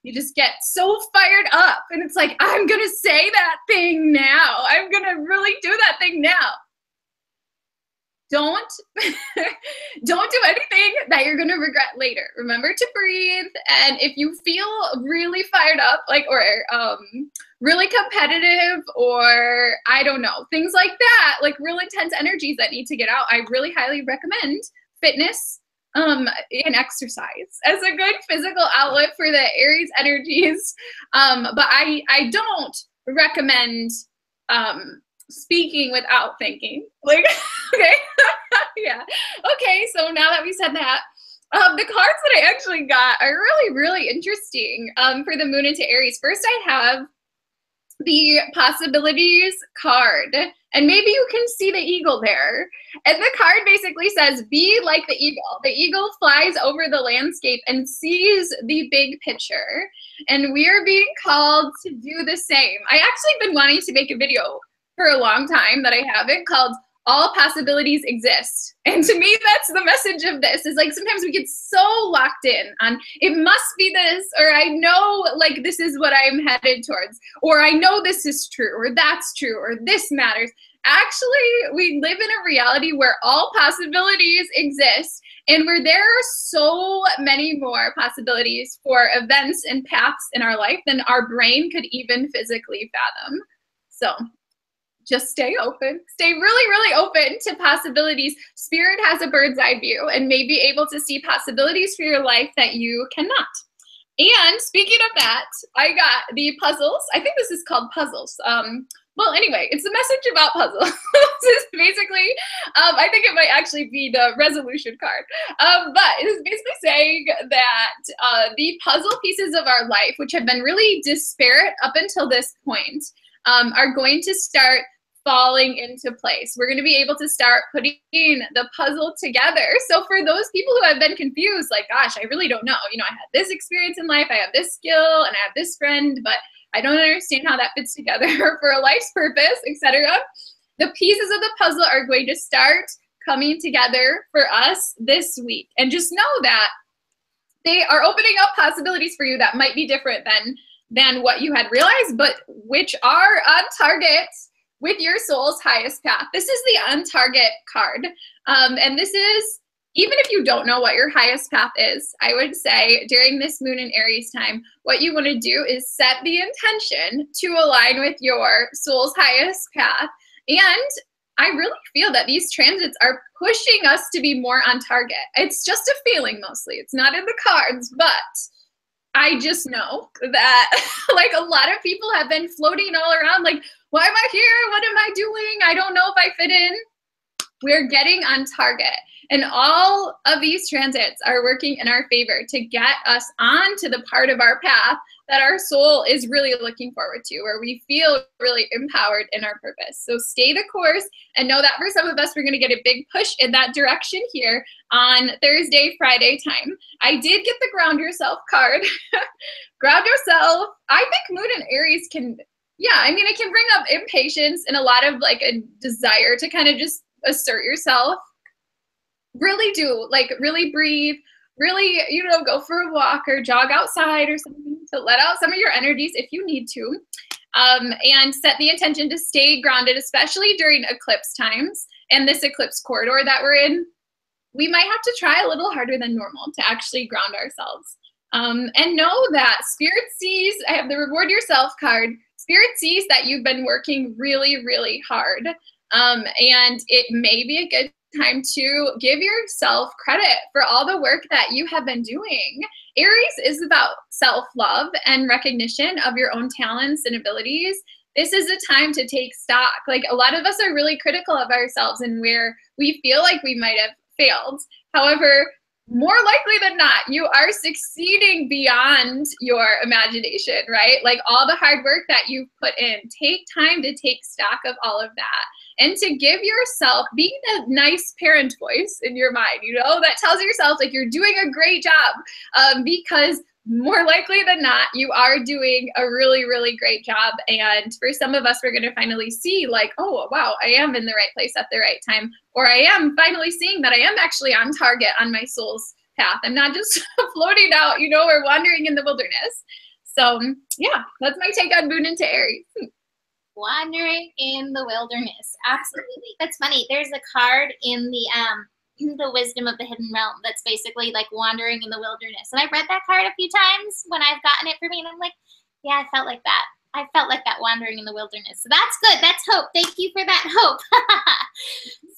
S2: you just get so fired up and it's like, I'm going to say that thing now. I'm going to really do that thing now. Don't do anything that you're going to regret later. Remember to breathe. And if you feel really fired up, like, or really competitive, or I don't know, things like that, like real intense energies that need to get out, I really highly recommend fitness and exercise as a good physical outlet for the Aries energies. But I don't recommend speaking without thinking. Like, okay. Yeah. Okay, so now that we said that, the cards that I actually got are really, really interesting for the moon into Aries. First, I have the possibilities card, and maybe you can see the eagle there. And the card basically says, be like the eagle. The eagle flies over the landscape and sees the big picture, and we are being called to do the same. I actually been wanting to make a video for a long time that I haven't, called All Possibilities Exist. And to me, that's the message of this, is like sometimes we get so locked in on it must be this, or I know like this is what I'm headed towards, or I know this is true, or that's true, or this matters. actually, we live in a reality where all possibilities exist, and where there are so many more possibilities for events and paths in our life than our brain could even physically fathom. So just stay open. Stay really, really open to possibilities. Spirit has a bird's eye view and may be able to see possibilities for your life that you cannot. And speaking of that, I got the puzzles. I think this is called puzzles. Well, anyway, it's a message about puzzles. This is basically, I think it might actually be the resolution card. But it is basically saying that the puzzle pieces of our life, which have been really disparate up until this point, are going to start falling into place. We're going to be able to start putting the puzzle together. So for those people who have been confused, like, gosh, I really don't know. You know, I had this experience in life, I have this skill, and I have this friend, but I don't understand how that fits together for a life's purpose, etc. The pieces of the puzzle are going to start coming together for us this week. And just know that they are opening up possibilities for you that might be different than what you had realized, but which are on target with your soul's highest path. This is the on target card. And this is, even if you don't know what your highest path is, I would say during this moon in Aries time, what you want to do is set the intention to align with your soul's highest path. And I really feel that these transits are pushing us to be more on target. It's just a feeling mostly. It's not in the cards, but I just know that like a lot of people have been floating all around like, why am I here? What am I doing? I don't know if I fit in. We're getting on target. And all of these transits are working in our favor to get us onto the part of our path that our soul is really looking forward to, where we feel really empowered in our purpose. So stay the course and know that for some of us, we're going to get a big push in that direction here on Thursday, Friday time. I did get the ground yourself card. Ground yourself. I think moon in Aries can, yeah, I mean, it can bring up impatience and a lot of like a desire to kind of just assert yourself. Really do, like really breathe, really, you know, go for a walk or jog outside or something to let out some of your energies if you need to. And set the intention to stay grounded, especially during eclipse times and this eclipse corridor that we're in. We might have to try a little harder than normal to actually ground ourselves. And know that Spirit sees, I have the reward yourself card, Spirit sees that you've been working really, really hard. And it may be a good time to give yourself credit for all the work that you have been doing. Aries is about self-love and recognition of your own talents and abilities. This is a time to take stock. Like a lot of us are really critical of ourselves and where we feel like we might have failed. However, more likely than not, you are succeeding beyond your imagination, right? Like all the hard work that you've put in. Take time to take stock of all of that and to give yourself, being a nice parent voice in your mind, you know, that tells yourself like you're doing a great job because more likely than not, you are doing a really, really great job. And for some of us, we're going to finally see like, oh, wow, I am in the right place at the right time. Or I am finally seeing that I am actually on target on my soul's path. I'm not just floating out, you know, or wandering in the wilderness. So yeah, that's my take on moon into Aries.
S1: Wandering in the wilderness. Absolutely. That's funny. There's a card in the Wisdom of the Hidden Realm that's basically like wandering in the wilderness. And I've read that card a few times when I've gotten it for me, and I'm like, yeah, I felt like that. I felt like that wandering in the wilderness. So that's good. That's hope. Thank you for that hope.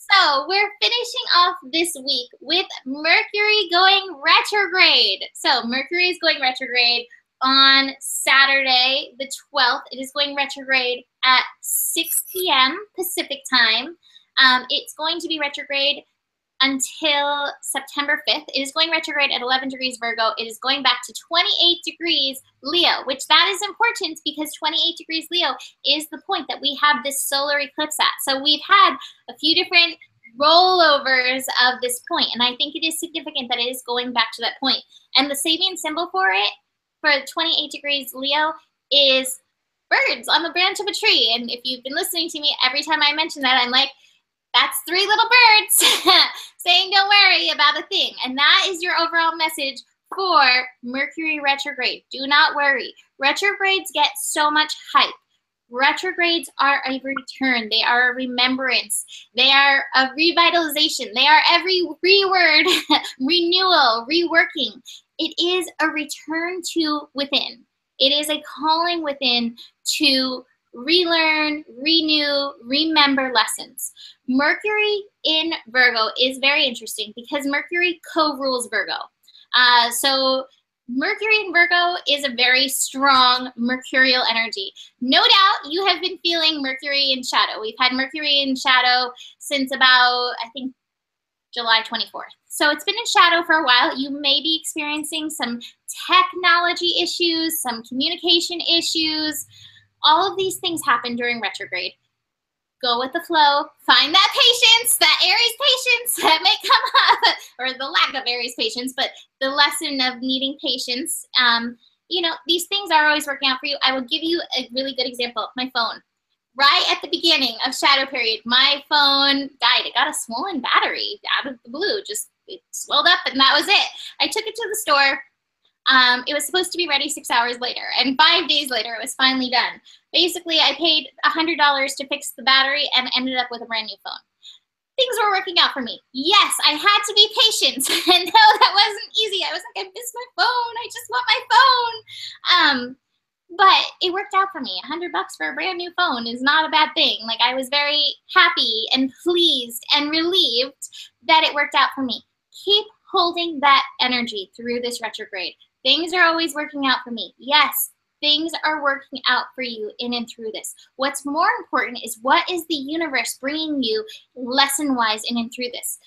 S1: So we're finishing off this week with Mercury going retrograde. So Mercury is going retrograde on Saturday, the 12th. It is going retrograde at 6 p.m. Pacific time. It's going to be retrograde until September 5th. It is going retrograde at 11 degrees Virgo. It is going back to 28 degrees Leo, which that is important because 28 degrees Leo is the point that we have this solar eclipse at. So we've had a few different rollovers of this point, and I think it is significant that it is going back to that point. And the saving symbol for it, for 28 degrees Leo, is birds on the branch of a tree. And if you've been listening to me, every time I mention that, I'm like, that's 3 little birds saying don't worry about a thing. And that is your overall message for Mercury retrograde. Do not worry. Retrogrades get so much hype. Retrogrades are a return. They are a remembrance. They are a revitalization. They are every reword, renewal, reworking. It is a return to within. It is a calling within to relearn, renew, remember lessons. Mercury in Virgo is very interesting because Mercury co-rules Virgo. So Mercury in Virgo is a very strong mercurial energy. No doubt you have been feeling Mercury in shadow. We've had Mercury in shadow since about, I think, July 24th. So it's been in shadow for a while. You may be experiencing some technology issues, some communication issues. All of these things happen during retrograde. Go with the flow, find that patience, that Aries patience that may come up, or the lack of Aries patience, but the lesson of needing patience. You know, these things are always working out for you. I will give you a really good example. My phone. Right at the beginning of shadow period, my phone died. It got a swollen battery out of the blue. Just, it swelled up and that was it. I took it to the store. It was supposed to be ready 6 hours later, and 5 days later, it was finally done. Basically, I paid $100 to fix the battery and ended up with a brand new phone. Things were working out for me. Yes, I had to be patient, and no, that wasn't easy. I was like, I miss my phone. I just want my phone. But it worked out for me. $100 for a brand new phone is not a bad thing. Like, I was very happy and pleased and relieved that it worked out for me. Keep holding that energy through this retrograde. Things are always working out for me. Yes, things are working out for you in and through this. What's more important is what is the universe bringing you lesson-wise in and through this.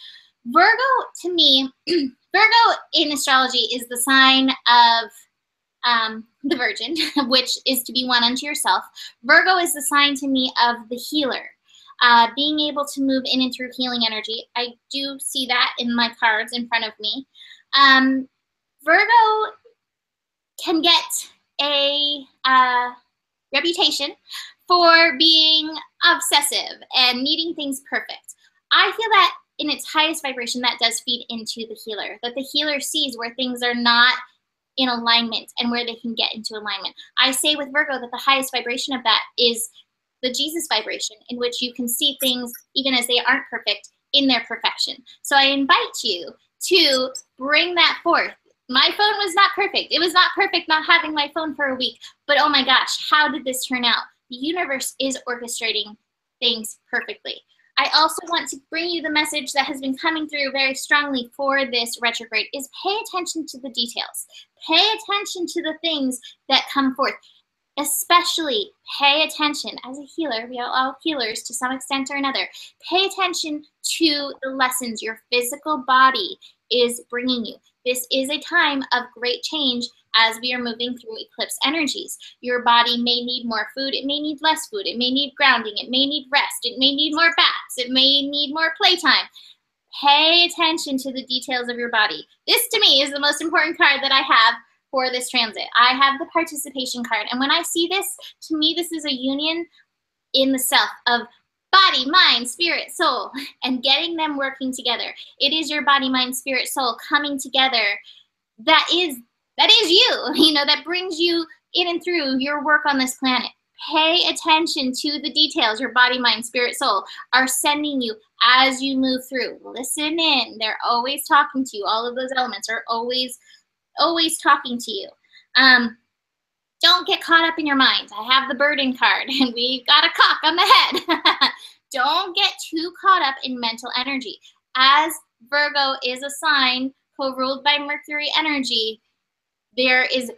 S1: Virgo, to me, Virgo in astrology is the sign of the Virgin, which is to be one unto yourself. Virgo is the sign to me of the healer. Being able to move in and through healing energy. I do see that in my cards in front of me. Virgo can get a reputation for being obsessive and needing things perfect. I feel that in its highest vibration, that does feed into the healer, that the healer sees where things are not in alignment and where they can get into alignment. I say with Virgo that the highest vibration of that is the Jesus vibration, in which you can see things, even as they aren't perfect, in their perfection. So I invite you to bring that forth. My phone was not perfect. It was not perfect not having my phone for a week, but oh my gosh, how did this turn out? The universe is orchestrating things perfectly. I also want to bring you the message that has been coming through very strongly for this retrograde is pay attention to the details. Pay attention to the things that come forth. Especially pay attention as a healer. We are all healers to some extent or another. Pay attention to the lessons your physical body is bringing you. This is a time of great change as we are moving through eclipse energies. Your body may need more food. It may need less food. It may need grounding. It may need rest. It may need more baths. It may need more playtime. Pay attention to the details of your body. This, to me, is the most important card that I have for this transit. I have the participation card. And when I see this, to me, this is a union in the self of body, mind, spirit, soul, and getting them working together. It is your body, mind, spirit, soul coming together. That is you, you know, that brings you in and through your work on this planet. Pay attention to the details your body, mind, spirit, soul are sending you as you move through. Listen in. They're always talking to you. All of those elements are always talking to you. Don't get caught up in your mind. I have the burden card, and we got a cock on the head. Don't get too caught up in mental energy. As Virgo is a sign co-ruled by Mercury energy, there is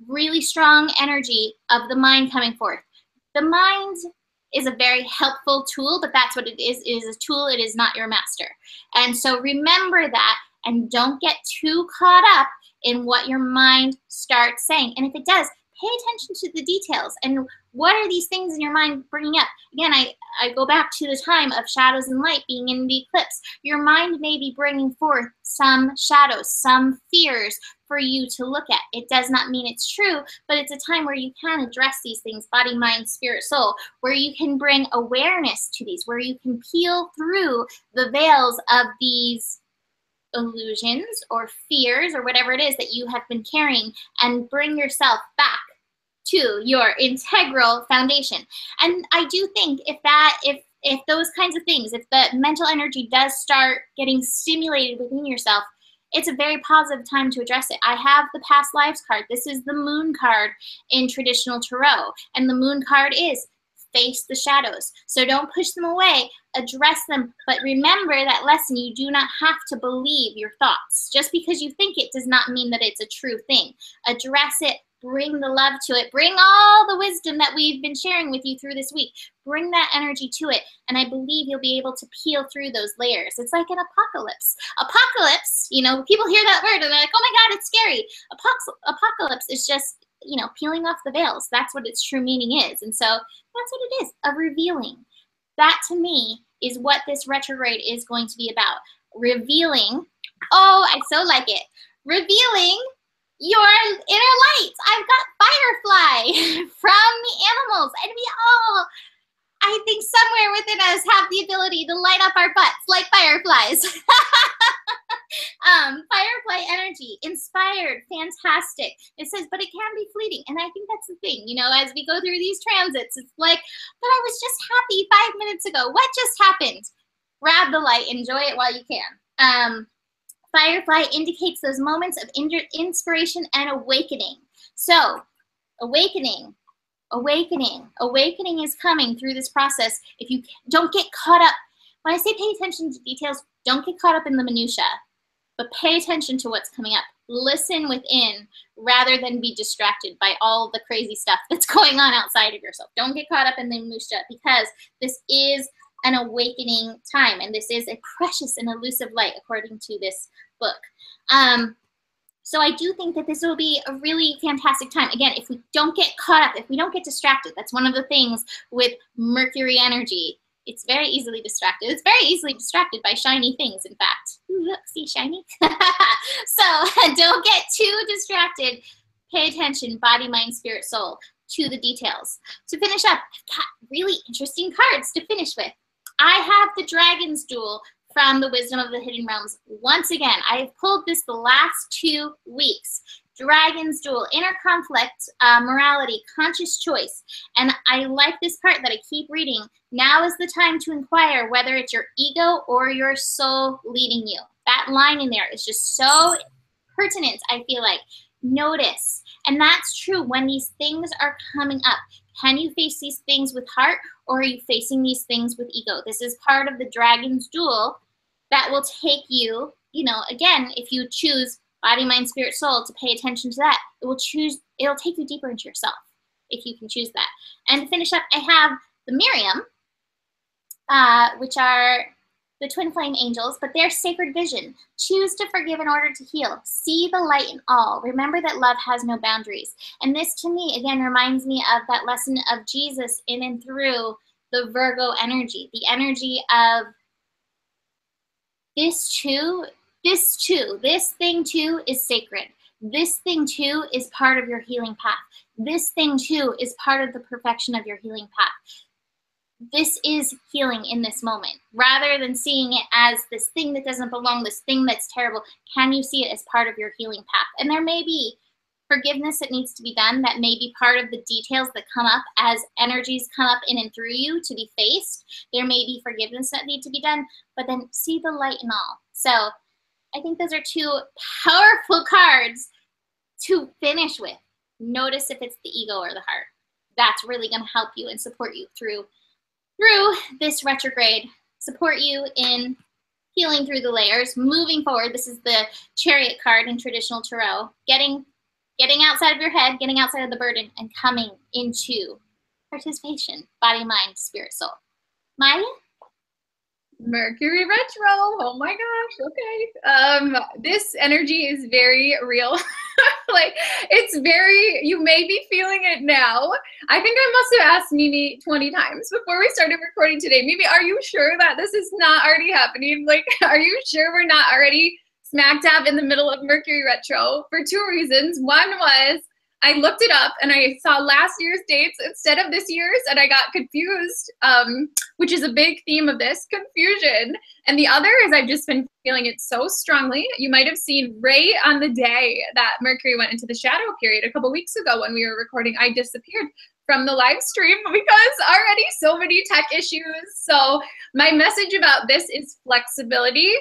S1: really strong energy of the mind coming forth. The mind is a very helpful tool, but that's what it is. It is a tool. It is not your master. And so remember that, and don't get too caught up in what your mind starts saying. And if it does, pay attention to the details. And what are these things in your mind bringing up? Again, I go back to the time of shadows and light being in the eclipse. Your mind may be bringing forth some shadows, some fears for you to look at. It does not mean it's true, but it's a time where you can address these things, body, mind, spirit, soul, where you can bring awareness to these, where you can peel through the veils of these illusions or fears or whatever it is that you have been carrying and bring yourself back to your integral foundation. And I do think if those kinds of things, if the mental energy does start getting stimulated within yourself, it's a very positive time to address it. I have the past lives card. This is the moon card in traditional tarot. And the moon card is face the shadows. So don't push them away, address them. But remember that lesson, you do not have to believe your thoughts. Just because you think it does not mean that it's a true thing. Address it, bring the love to it, bring all the wisdom that we've been sharing with you through this week. Bring that energy to it, and I believe you'll be able to peel through those layers. It's like an apocalypse. Apocalypse, you know, people hear that word and they're like, oh my God, it's scary. Apocalypse is just, you know, peeling off the veils. That's what its true meaning is. And so that's what it is, a revealing. That to me is what this retrograde is going to be about. Revealing, oh, I so like it. Revealing your inner light. I've got Firefly from the animals, and we all, I think somewhere within us, have the ability to light up our butts like fireflies. Firefly energy, inspired, fantastic. It says, but it can be fleeting. And I think that's the thing, you know, as we go through these transits, it's like, but I was just happy 5 minutes ago. What just happened? Grab the light, enjoy it while you can. Firefly indicates those moments of inspiration and awakening. So, awakening is coming through this process. If you don't get caught up, when I say pay attention to details, don't get caught up in the minutia, but pay attention to what's coming up. Listen within rather than be distracted by all the crazy stuff that's going on outside of yourself. Don't get caught up in the minutia, because this is an awakening time, and this is a precious and elusive light according to this book. So I do think that this will be a really fantastic time. Again, if we don't get caught up, if we don't get distracted, that's one of the things with Mercury energy. It's very easily distracted. It's very easily distracted by shiny things, in fact. Ooh, look, see, shiny? So don't get too distracted. Pay attention, body, mind, spirit, soul, to the details. To finish up, I've got really interesting cards to finish with. I have the Dragon's Duel from the Wisdom of the Hidden Realms. Once again, I have pulled this the last 2 weeks. Dragon's Duel, inner conflict, morality, conscious choice. And I like this part that I keep reading. Now is the time to inquire whether it's your ego or your soul leading you. That line in there is just so pertinent, I feel like. Notice. And that's true when these things are coming up. Can you face these things with heart, or are you facing these things with ego? This is part of the Dragon's Duel that will take you, you know, again, if you choose body, mind, spirit, soul to pay attention to that, it'll take you deeper into yourself if you can choose that. And to finish up, I have the Miriam, which are the twin flame angels, but they're sacred vision. Choose to forgive in order to heal. See the light in all. Remember that love has no boundaries. And this to me, again, reminds me of that lesson of Jesus in and through the Virgo energy, the energy of this thing too is sacred. This thing too is part of your healing path. This thing too is part of the perfection of your healing path. This is healing in this moment. Rather than seeing it as this thing that doesn't belong, this thing that's terrible, can you see it as part of your healing path? And there may be forgiveness that needs to be done that may be part of the details that come up as energies come up in and through you to be faced. There may be forgiveness that need to be done, but then see the light in all. So I think those are 2 powerful cards to finish with. Notice if it's the ego or the heart. That's really going to help you and support you through this retrograde, support you in healing through the layers, moving forward. This is the Chariot card in traditional tarot, getting outside of your head, getting outside of the burden, and coming into participation, body, mind, spirit, soul. Maya?
S2: Mercury retro. Oh my gosh. Okay. This energy is very real. Like, it's very, you may be feeling it now. I think I must have asked Mimi 20 times before we started recording today. Mimi, are you sure that this is not already happening? Like, are you sure we're not already smack dab in the middle of Mercury retro? For 2 reasons. One was I looked it up and I saw last year's dates instead of this year's, and I got confused, which is a big theme of this, confusion. And the other is I've just been feeling it so strongly. You might have seen right on the day that Mercury went into the shadow period a couple weeks ago when we were recording, I disappeared from the live stream because already so many tech issues. So my message about this is flexibility.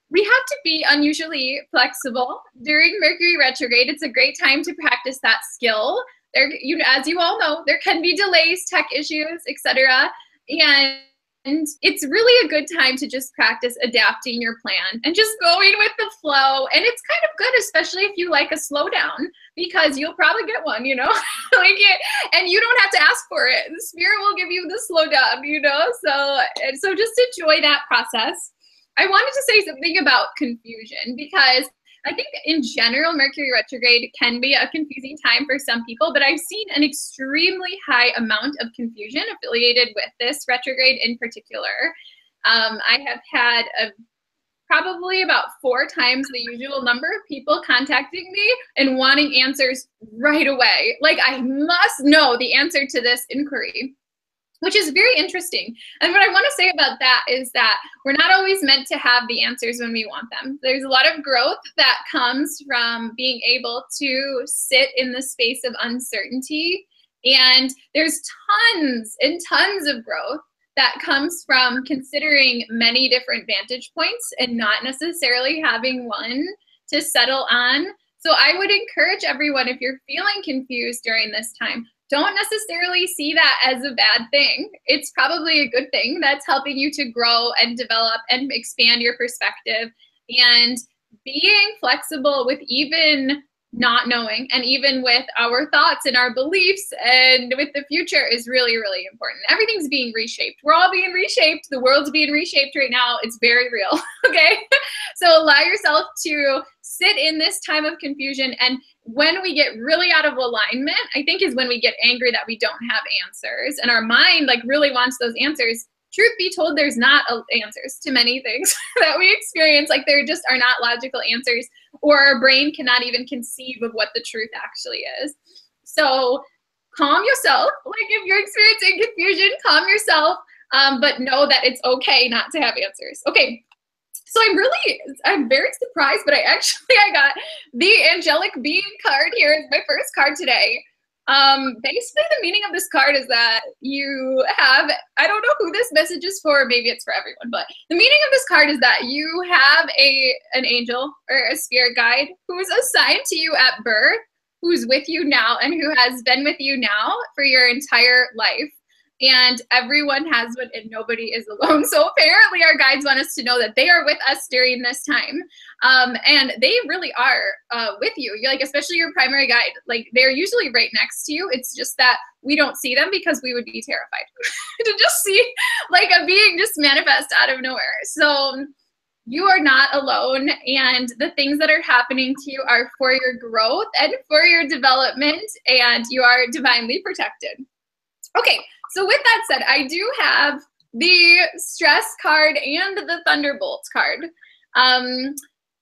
S2: We have to be unusually flexible during Mercury retrograde. It's a great time to practice that skill. There, as you all know, there can be delays, tech issues, etc. And it's really a good time to just practice adapting your plan and just going with the flow. And it's kind of good, especially if you like a slowdown, because you'll probably get one, you know, and you don't have to ask for it. The spirit will give you the slowdown, you know. So just enjoy that process. I wanted to say something about confusion because I think in general, Mercury retrograde can be a confusing time for some people, but I've seen an extremely high amount of confusion affiliated with this retrograde in particular. I have had probably about 4 times the usual number of people contacting me and wanting answers right away. Like, I must know the answer to this inquiry, which is very interesting. And what I want to say about that is that we're not always meant to have the answers when we want them. There's a lot of growth that comes from being able to sit in the space of uncertainty. And there's tons and tons of growth that comes from considering many different vantage points and not necessarily having one to settle on. So I would encourage everyone, if you're feeling confused during this time, don't necessarily see that as a bad thing. It's probably a good thing that's helping you to grow and develop and expand your perspective. And being flexible with even not knowing, and even with our thoughts and our beliefs and with the future is really, really important. Everything's being reshaped. We're all being reshaped. The world's being reshaped right now. It's very real, okay? So allow yourself to sit in this time of confusion. And when we get really out of alignment, I think is when we get angry that we don't have answers. And our mind like really wants those answers. Truth be told, there's not answers to many things that we experience. Like, there just are not logical answers, or our brain cannot even conceive of what the truth actually is. So calm yourself. Like, if you're experiencing confusion, calm yourself, but know that it's okay not to have answers. Okay. So I'm very surprised, but I got the angelic being card here as my first card today. Basically the meaning of this card is that you have, I don't know who this message is for, maybe it's for everyone, but the meaning of this card is that you have an angel or a spirit guide who's assigned to you at birth, who's with you now, and who has been with you now for your entire life. And everyone has one and nobody is alone. So apparently our guides want us to know that they are with us during this time. And they really are with you. You're like, especially your primary guide, like they're usually right next to you. It's just that we don't see them because we would be terrified to just see like a being just manifest out of nowhere. So you are not alone, and the things that are happening to you are for your growth and for your development, and you are divinely protected. Okay. So with that said, I do have the stress card and the thunderbolts card.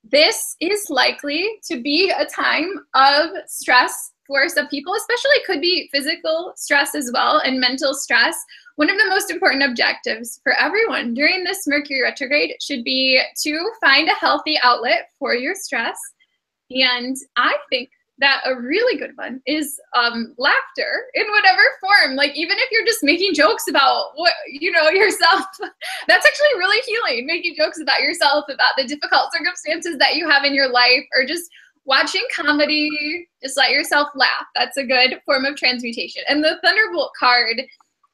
S2: This is likely to be a time of stress for some people, especially could be physical stress as well and mental stress. One of the most important objectives for everyone during this Mercury retrograde should be to find a healthy outlet for your stress. And I think that a really good one is laughter in whatever form. Like, even if you're just making jokes about what, you know, yourself, that's actually really healing. Making jokes about yourself, about the difficult circumstances that you have in your life, or just watching comedy, just let yourself laugh. That's a good form of transmutation. And the Thunderbolt card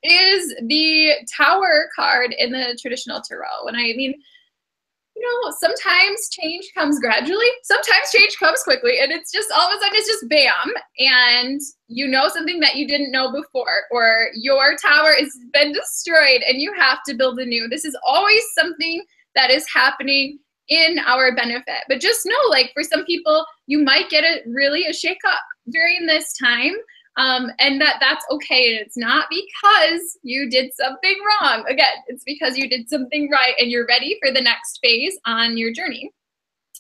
S2: is the Tower card in the traditional tarot. And I mean, you know, sometimes change comes gradually, sometimes change comes quickly, and it's just all of a sudden it's just bam, and you know something that you didn't know before, or your tower has been destroyed and you have to build a new. This is always something that is happening in our benefit. But just know, like, for some people, you might get a shake-up during this time. And that's okay. And it's not because you did something wrong. Again, it's because you did something right and you're ready for the next phase on your journey.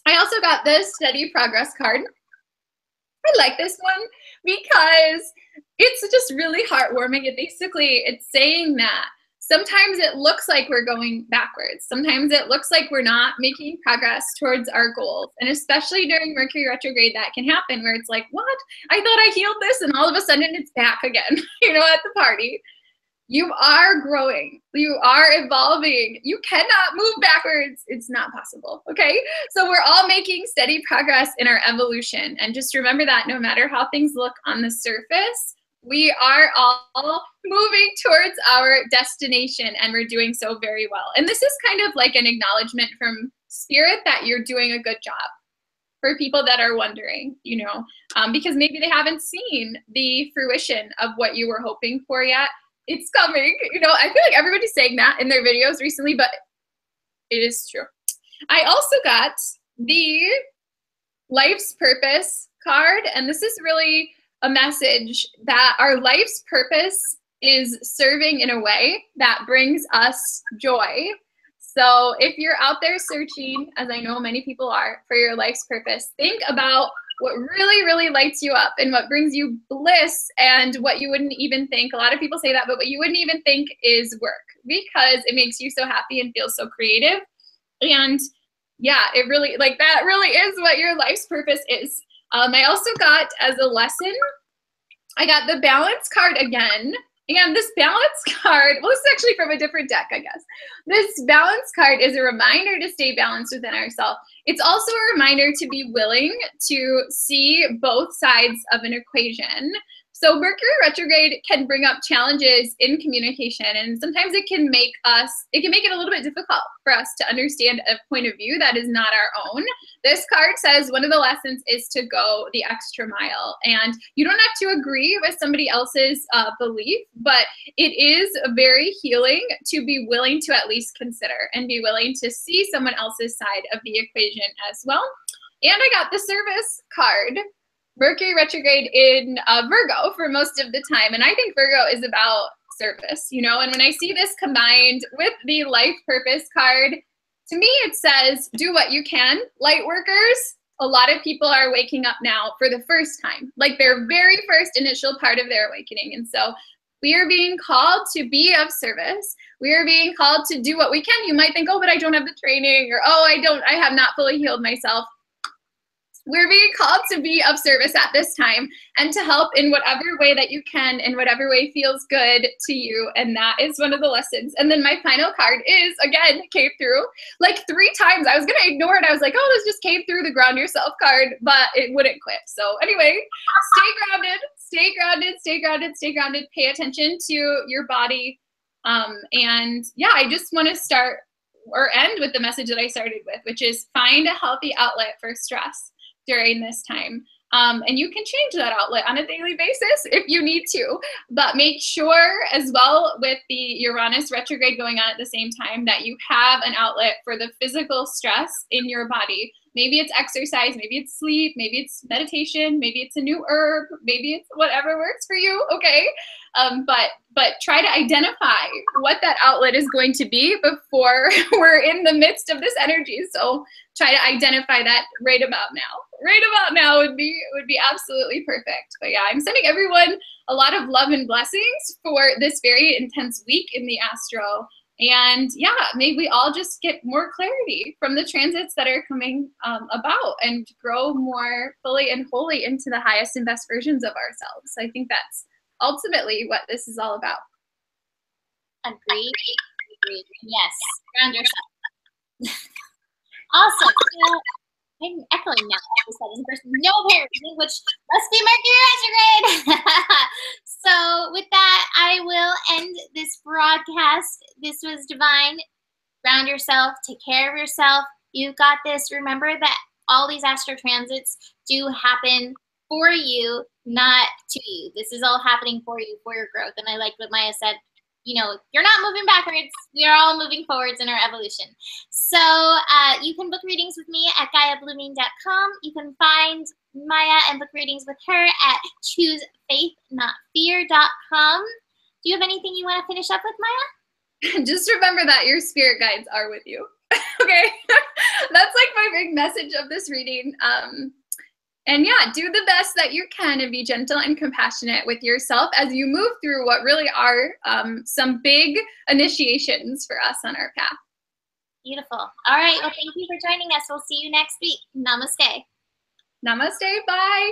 S2: I also got this Steady Progress card. I like this one because it's just really heartwarming. It's saying that sometimes it looks like we're going backwards. Sometimes it looks like we're not making progress towards our goals. And especially during Mercury retrograde, that can happen where it's like, what? I thought I healed this and all of a sudden it's back again, you know, at the party. You are growing. You are evolving. You cannot move backwards. It's not possible, okay? So we're all making steady progress in our evolution. And just remember that no matter how things look on the surface, we are all moving towards our destination, and we're doing so very well. And this is kind of like an acknowledgement from Spirit that you're doing a good job. For people that are wondering, you know, because maybe they haven't seen the fruition of what you were hoping for yet. It's coming. You know, I feel like everybody's saying that in their videos recently, but it is true. I also got the Life's Purpose card, and this is really a message that our life's purpose is serving in a way that brings us joy. So if you're out there searching, as I know many people are, for your life's purpose, think about what really, really lights you up and what brings you bliss and what you wouldn't even think. A lot of people say that, but what you wouldn't even think is work because it makes you so happy and feels so creative. And yeah, it really, like that really is what your life's purpose is. I also got as a lesson, I got the balance card again. And this balance card, well, this is actually from a different deck, I guess. This balance card is a reminder to stay balanced within ourselves. It's also a reminder to be willing to see both sides of an equation. So Mercury retrograde can bring up challenges in communication, and sometimes it can make it a little bit difficult for us to understand a point of view that is not our own. This card says one of the lessons is to go the extra mile, and you don't have to agree with somebody else's belief, but it is very healing to be willing to at least consider and be willing to see someone else's side of the equation as well. And I got the service card. Mercury retrograde in Virgo for most of the time. And I think Virgo is about service, you know, and when I see this combined with the life purpose card, to me it says, do what you can. Light workers, a lot of people are waking up now for the first time, like their very first initial part of their awakening. And so we are being called to be of service. We are being called to do what we can. You might think, oh, but I don't have the training, or, oh, I have not fully healed myself. We're being called to be of service at this time and to help in whatever way that you can, in whatever way feels good to you. And that is one of the lessons. And then my final card is, again, came through like 3 times. I was going to ignore it. I was like, oh, this just came through the ground yourself card, but it wouldn't quit. So anyway, stay grounded, stay grounded, stay grounded, stay grounded. Pay attention to your body. And yeah, I just want to start or end with the message that I started with, which is find a healthy outlet for stress during this time. And you can change that outlet on a daily basis if you need to, but make sure as well with the Uranus retrograde going on at the same time that you have an outlet for the physical stress in your body. Maybe it's exercise, maybe it's sleep, maybe it's meditation, maybe it's a new herb, maybe it's whatever works for you, okay? But try to identify what that outlet is going to be before we're in the midst of this energy. So try to identify that right about now. Right about now would be absolutely perfect. But yeah, I'm sending everyone a lot of love and blessings for this very intense week in the astro. And yeah, may we all just get more clarity from the transits that are coming about and grow more fully and wholly into the highest and best versions of ourselves. I think that's ultimately what this is all about.
S1: Agreed. Agreed. Yes. Ground yourself. Awesome. So, I'm echoing now all of a sudden. There's no apparent reason, which must be Mercury retrograde. So with that, I will end this broadcast. This was divine. Ground yourself. Take care of yourself. You've got this. Remember that all these astro transits do happen for you, not to you. This is all happening for you, for your growth. And I like what Maya said. You know, you're not moving backwards. We are all moving forwards in our evolution. So you can book readings with me at GaiaBlooming.com. You can find Maya and book readings with her at ChooseFaithNotFear.com. Do you have anything you want to finish up with, Maya?
S2: Just remember that your spirit guides are with you. Okay? That's like my big message of this reading. And yeah, do the best that you can and be gentle and compassionate with yourself as you move through what really are some big initiations for us on our path.
S1: Beautiful. All right. Well, thank you for joining us. We'll see you next week. Namaste.
S2: Namaste. Bye.